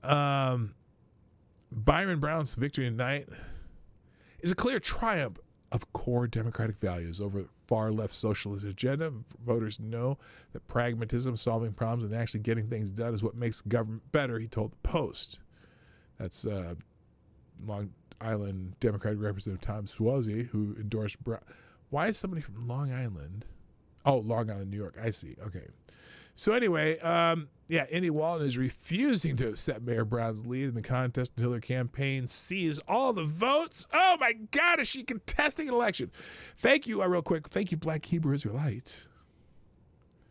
Byron Brown's victory tonight is a clear triumph of core democratic values over far-left socialist agenda. Voters know that pragmatism, solving problems, and actually getting things done is what makes government better, he told the Post. That's Long Island Democratic Representative Tom Suozzi, who endorsed Brown. Why is somebody from Long Island? Oh, Long Island, New York. I see. Okay. So anyway, Indy Walton is refusing to accept Mayor Brown's lead in the contest until her campaign sees all the votes. Oh my God, is she contesting an election? Thank you, real quick. Thank you, Black Hebrew Israelite.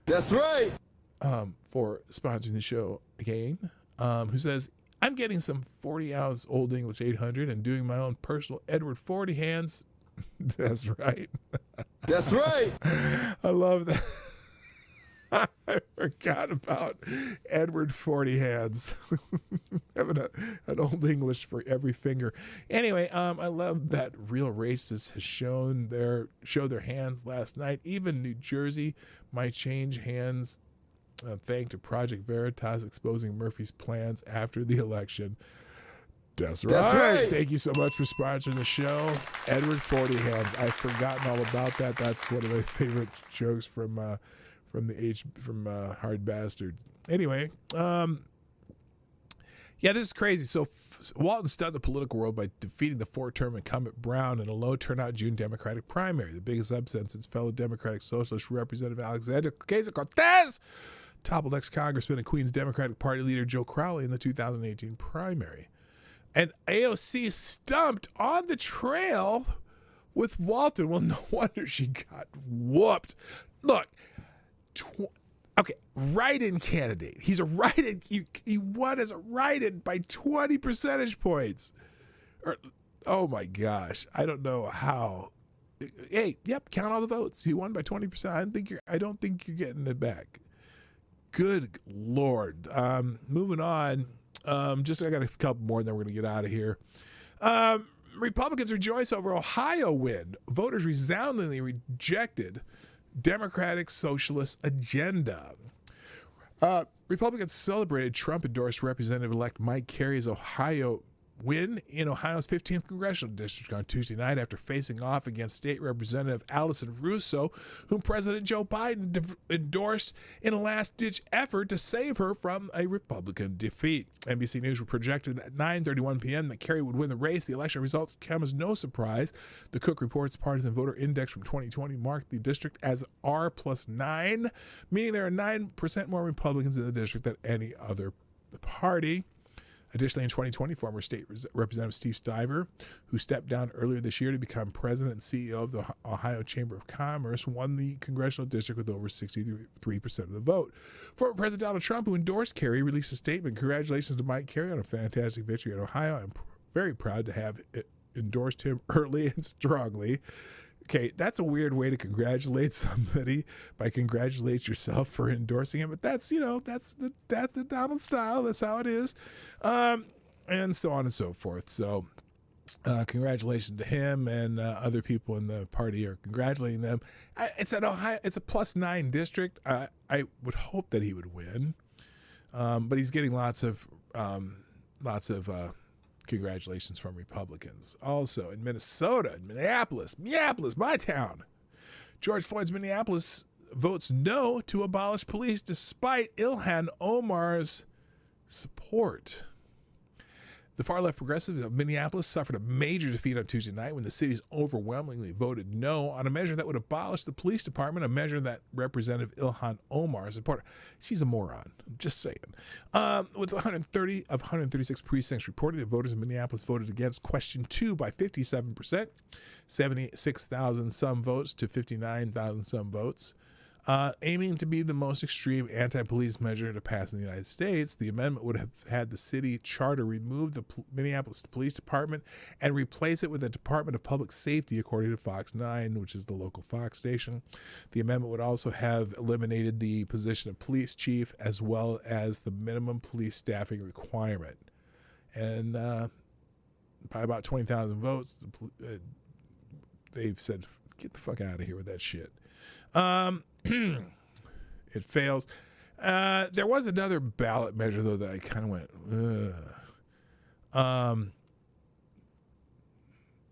That's right. For sponsoring the show again. Who says, I'm getting some 40-ounce Old English 800 and doing my own personal Edward 40 hands. That's right. That's right. I love that. I forgot about Edward 40 hands. Having an Old English for every finger. Anyway, I love that real racists has showed their hands last night. Even New Jersey might change hands thanks to Project Veritas exposing Murphy's plans after the election. That's right. That's right. Thank you so much for sponsoring the show. Edward 40 hands. I've forgotten all about that. That's one of my favorite jokes from Hard Bastard. Anyway, this is crazy. So Walton stunned the political world by defeating the four-term incumbent Brown in a low-turnout June Democratic primary, the biggest upset since fellow Democratic Socialist Representative Alexander Ocasio-Cortez toppled ex-Congressman and Queens Democratic Party leader Joe Crowley in the 2018 primary. And AOC stumped on the trail with Walton. Well, no wonder she got whooped. Look, write-in candidate. He's a write-in. He won as a write-in by 20 percentage points. Oh my gosh, I don't know how. Hey, yep, count all the votes. He won by 20%. I don't think you're getting it back. Good Lord. Moving on. I got a couple more, then we're going to get out of here. Republicans rejoice over Ohio win. Voters resoundingly rejected Democratic Socialist agenda. Republicans celebrated Trump-endorsed Representative-elect Mike Kerry's Ohio win in Ohio's 15th congressional district on Tuesday night after facing off against State Representative Allison Russo, whom President Joe Biden endorsed in a last-ditch effort to save her from a Republican defeat. NBC News projected at 9:31 p.m. that Kerry would win the race. The election results come as no surprise. The Cook Report's partisan voter index from 2020 marked the district as R+9, meaning there are 9% more Republicans in the district than any other party. Additionally, in 2020, former State Representative Steve Stiver, who stepped down earlier this year to become president and CEO of the Ohio Chamber of Commerce, won the congressional district with over 63% of the vote. Former President Donald Trump, who endorsed Kerry, released a statement. Congratulations to Mike Kerry on a fantastic victory in Ohio. I'm very proud to have endorsed him early and strongly. Okay, that's a weird way to congratulate somebody by congratulate yourself for endorsing him, but that's the Donald style. That's how it is, and so on and so forth. So, congratulations to him, and other people in the party are congratulating them. It's at Ohio. It's a +9 district. I would hope that he would win, but he's getting lots of congratulations from Republicans. Also in Minnesota, in Minneapolis, my town. George Floyd's Minneapolis votes no to abolish police despite Ilhan Omar's support. The far-left progressives of Minneapolis suffered a major defeat on Tuesday night when the city's overwhelmingly voted no on a measure that would abolish the police department, a measure that Representative Ilhan Omar supported. She's a moron, I'm just saying. With 130 of 136 precincts reported, the voters in Minneapolis voted against question 2 by 57%, 76,000 some votes to 59,000 some votes. Aiming to be the most extreme anti-police measure to pass in the United States, the amendment would have had the city charter remove the Minneapolis Police Department and replace it with the Department of Public Safety, according to Fox 9, which is the local Fox station. The amendment would also have eliminated the position of police chief as well as the minimum police staffing requirement. And by about 20,000 votes. They've said, get the fuck out of here with that shit. It fails. There was another ballot measure, though, that I kind of went, ugh.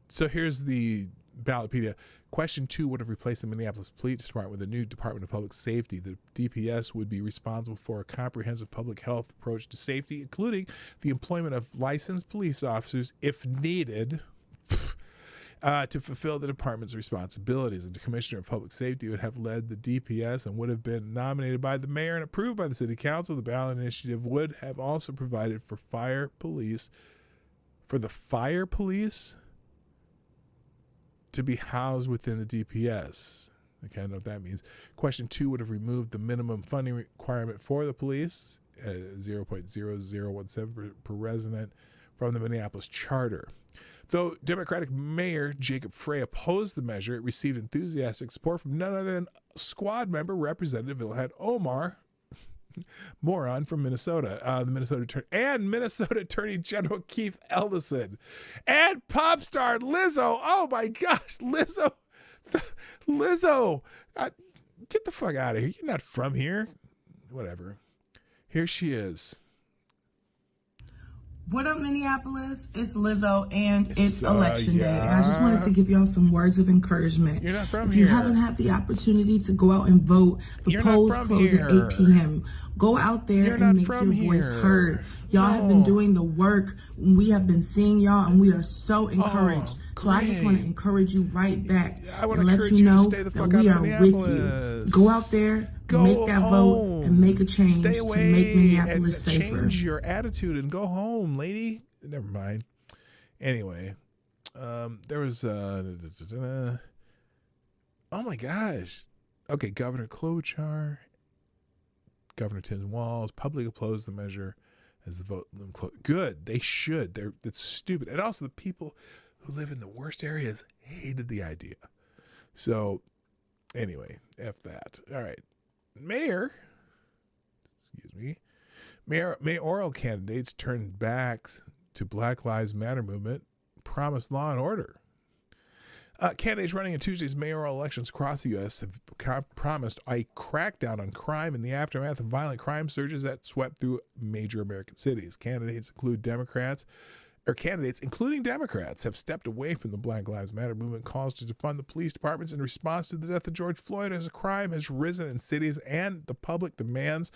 So here's the ballotpedia. Question 2 would have replaced the Minneapolis Police Department with a new Department of Public Safety. The DPS would be responsible for a comprehensive public health approach to safety, including the employment of licensed police officers, if needed, to fulfill the department's responsibilities. The Commissioner of Public Safety would have led the DPS and would have been nominated by the mayor and approved by the city council. The ballot initiative would have also provided for the fire police to be housed within the DPS. I kind of know what that means. Question 2 would have removed the minimum funding requirement for the police, 0.0017 per resident, from the Minneapolis Charter. Though Democratic Mayor Jacob Frey opposed the measure, it received enthusiastic support from none other than squad member Representative Ilhan Omar, moron from Minnesota, the Minnesota Attorney General Keith Ellison, and pop star Lizzo. Oh my gosh, Lizzo, get the fuck out of here. You're not from here. Whatever. Here she is. What up, Minneapolis? It's Lizzo, and it's election day. And I just wanted to give y'all some words of encouragement. You're not from if here. If you haven't had the opportunity to go out and vote, the polls close at 8 p.m. Go out there and make your voice heard. Y'all have been doing the work. We have been seeing y'all, and we are so encouraged. So I just want to encourage you right back and let you know that we are with you. Go out there. Make that vote and make a change to make Minneapolis safer. Change your attitude and go home, lady. Never mind. Anyway, there was oh my gosh. Okay, Governor Klobuchar, Governor Tim Walz publicly opposed the measure as the vote. Good, they should. It's stupid, and also the people who live in the worst areas hated the idea. So, anyway, F that. All right. Mayoral candidates turned back to Black Lives Matter movement, promised law and order. Candidates running in Tuesday's mayoral elections across the U.S. have promised a crackdown on crime in the aftermath of violent crime surges that swept through major American cities. Candidates, including Democrats, have stepped away from the Black Lives Matter movement calls to defund the police departments in response to the death of George Floyd as crime has risen in cities and the public demands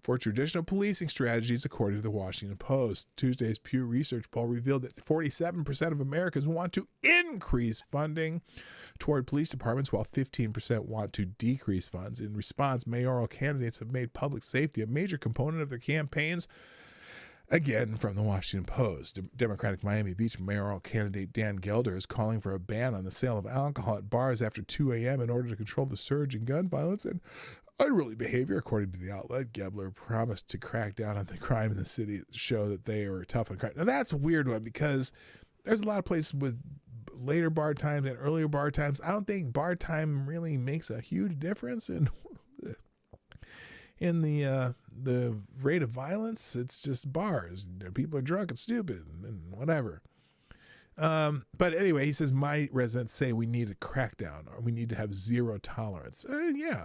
for traditional policing strategies, according to the Washington Post. Tuesday's Pew Research poll revealed that 47% of Americans want to increase funding toward police departments, while 15% want to decrease funds. In response, mayoral candidates have made public safety a major component of their campaigns. Again, from the Washington Post, Democratic Miami Beach mayoral candidate Dan Gelder is calling for a ban on the sale of alcohol at bars after 2 a.m. in order to control the surge in gun violence and unruly behavior, according to the outlet. Gelder promised to crack down on the crime in the city to show that they are tough on crime. Now, that's a weird one because there's a lot of places with later bar times and earlier bar times. I don't think bar time really makes a huge difference in the rate of violence. It's just bars. People are drunk and stupid and whatever. But anyway, he says, my residents say we need a crackdown or we need to have zero tolerance. Yeah.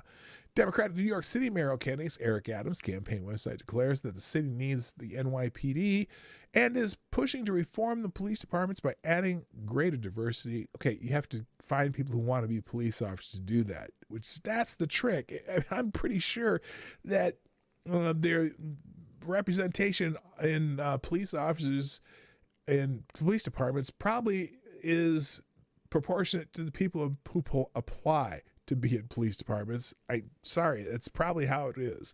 Democratic New York City mayoral candidate Eric Adams' campaign website declares that the city needs the NYPD and is pushing to reform the police departments by adding greater diversity. Okay, you have to find people who want to be police officers to do that, which that's the trick. I'm pretty sure that their representation in police officers and police departments probably is proportionate to the people who apply to be in police departments. Sorry, that's probably how it is.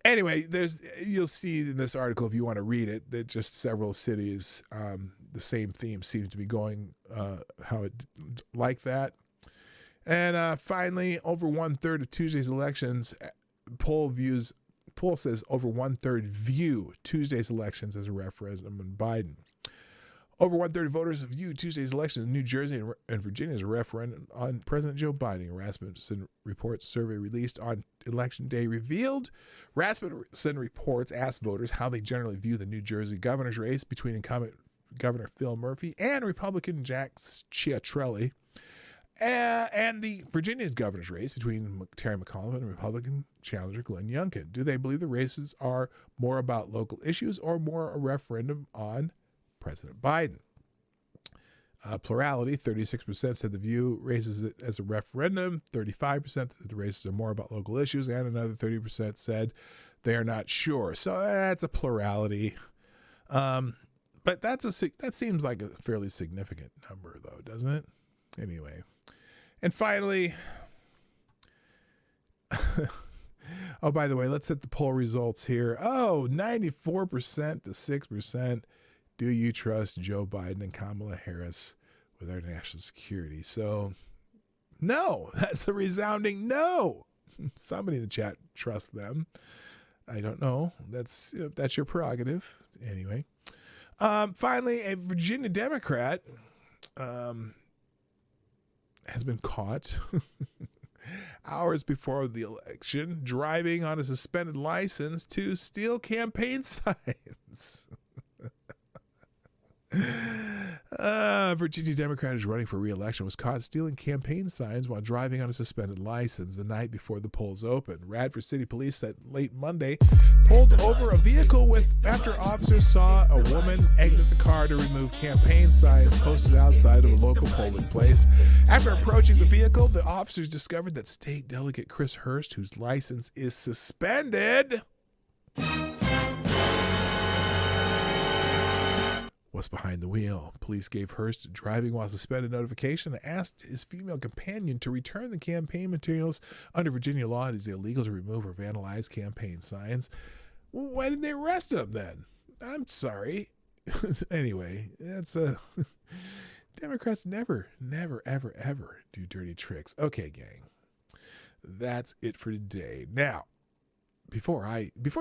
Anyway, you'll see in this article, if you want to read it, that just several cities, the same theme seems to be going like that. And finally, over 1/3 of Tuesday's elections, poll says over 1/3 view Tuesday's elections as a referendum on Biden. Over 1/3 of voters viewed Tuesday's elections in New Jersey and Virginia as a referendum on President Joe Biden. Rasmussen Reports survey released on Election Day revealed Rasmussen Reports asked voters how they generally view the New Jersey governor's race between incumbent Governor Phil Murphy and Republican Jack Ciattarelli, and the Virginia's governor's race between Terry McAuliffe and Republican challenger Glenn Youngkin. Do they believe the races are more about local issues or more a referendum on President Biden? Plurality, 36% said the view raises it as a referendum, 35% that the races are more about local issues, and another 30% said they're not sure. So that's a plurality. But that seems like a fairly significant number, though, doesn't it? Anyway. And finally, oh, by the way, let's hit the poll results here. Oh, 94% to 6%. Do you trust Joe Biden and Kamala Harris with our national security? So, no, that's a resounding no. Somebody in the chat trusts them. I don't know. That's your prerogative. Anyway. Finally, a Virginia Democrat has been caught hours before the election driving on a suspended license to steal campaign signs. Virginia Democrat who's running for re-election was caught stealing campaign signs while driving on a suspended license the night before the polls opened. Radford City Police said late Monday pulled over a vehicle after officers saw a woman exit the car to remove campaign signs posted outside of a local polling place. After approaching the vehicle, the officers discovered that State Delegate Chris Hurst, whose license is suspended, was behind the wheel. Police gave Hurst a driving while suspended notification and asked his female companion to return the campaign materials. Under Virginia law, it is illegal to remove or vandalize campaign signs. Well, why didn't they arrest him then? I'm sorry. Anyway, that's Democrats never, ever, ever do dirty tricks. Okay, gang. That's it for today. Now, before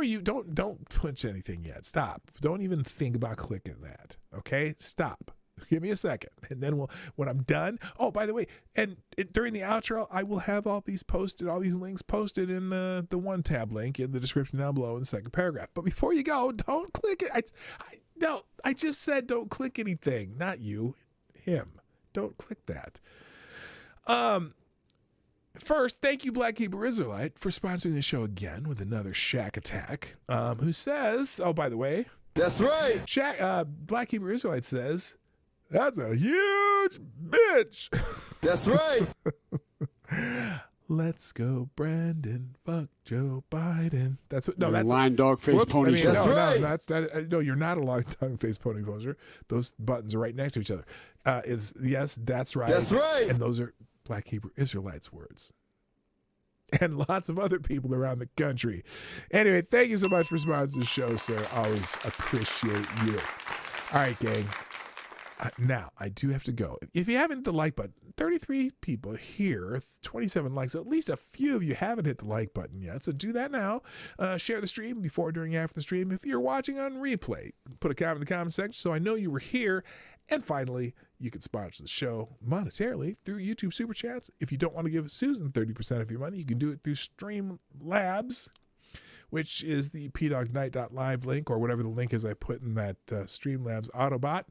you don't punch anything yet. Stop. Don't even think about clicking that. Okay? Stop. Give me a second. And then when I'm done. Oh, by the way, and during the outro, I will have all these links posted in the one tab link in the description down below in the second paragraph. But before you go, don't click it. I just said don't click anything. Not you. Him. Don't click that. First, thank you, Black Hebrew Israelite, for sponsoring the show again with another Shack attack. Who says, oh, by the way. That's right. Black Hebrew Israelite says, that's a huge bitch. That's right. Let's go, Brandon. Fuck Joe Biden. That's what. No, you're that's a line dog face pony. That's right. No, no, you're not a line dog face pony closer. Those buttons are right next to each other. Yes, that's right. That's right. And those are Black Hebrew Israelites' words. And lots of other people around the country. Anyway, thank you so much for sponsoring the show, sir. Always appreciate you. All right, gang. Now, I do have to go. If you haven't hit the like button, 33 people here, 27 likes. At least a few of you haven't hit the like button yet. So do that now. Share the stream before, during, after the stream. If you're watching on replay, put a comment in the comment section so I know you were here. And finally, you can sponsor the show monetarily through YouTube Super Chats. If you don't want to give Susan 30% of your money, you can do it through Streamlabs, which is the PDawgKnight.live link or whatever the link is I put in that Streamlabs Autobot.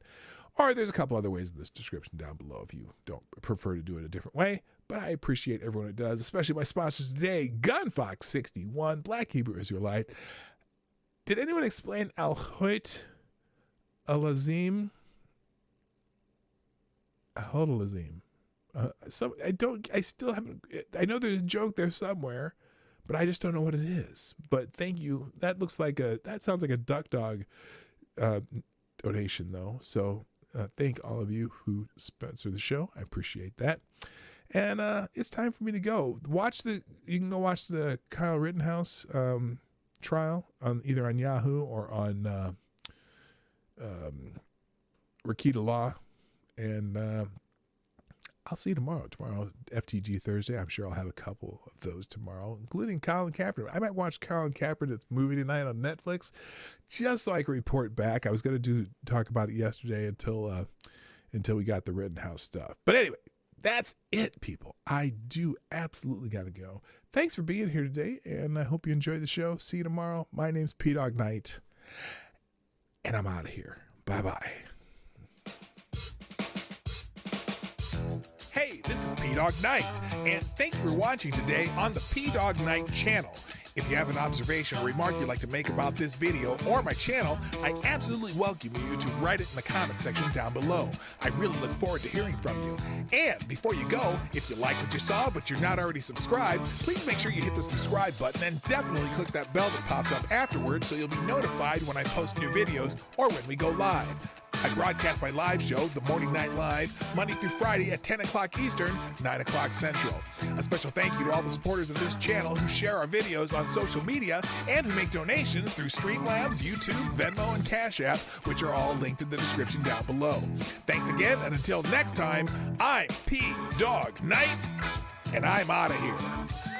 Or there's a couple other ways in this description down below if you don't prefer to do it a different way. But I appreciate everyone who does, especially my sponsors today, Gunfox61, Black Hebrew Israelite. Did anyone explain Al-Hoyt Al-Azim? Al-Azim. I still haven't, I know there's a joke there somewhere, but I just don't know what it is. But thank you. That sounds like a Duck Dog donation though. So thank all of you who sponsor the show. I appreciate that. And it's time for me to go. You can go watch the Kyle Rittenhouse trial either on Yahoo or on Rakita Law. And I'll see you tomorrow. Tomorrow, FTG Thursday. I'm sure I'll have a couple of those tomorrow, including Colin Kaepernick. I might watch Colin Kaepernick's movie tonight on Netflix just so I can report back. I was going to talk about it yesterday until we got the Rittenhouse stuff. But anyway, that's it, people. I do absolutely got to go. Thanks for being here today, and I hope you enjoyed the show. See you tomorrow. My name's PDawgKnight, and I'm out of here. Bye-bye. Hey, this is PDawgKnight, and thank you for watching today on the PDawgKnight channel. If you have an observation or remark you'd like to make about this video or my channel, I absolutely welcome you to write it in the comment section down below. I really look forward to hearing from you. And before you go, if you like what you saw but you're not already subscribed, please make sure you hit the subscribe button and definitely click that bell that pops up afterwards so you'll be notified when I post new videos or when we go live. I broadcast my live show, The Morning Night Live, Monday through Friday at 10 o'clock Eastern, 9 o'clock Central. A special thank you to all the supporters of this channel who share our videos on social media and who make donations through Streamlabs, YouTube, Venmo, and Cashapp, which are all linked in the description down below. Thanks again, and until next time, I'm PDawgKnight, and I'm out of here.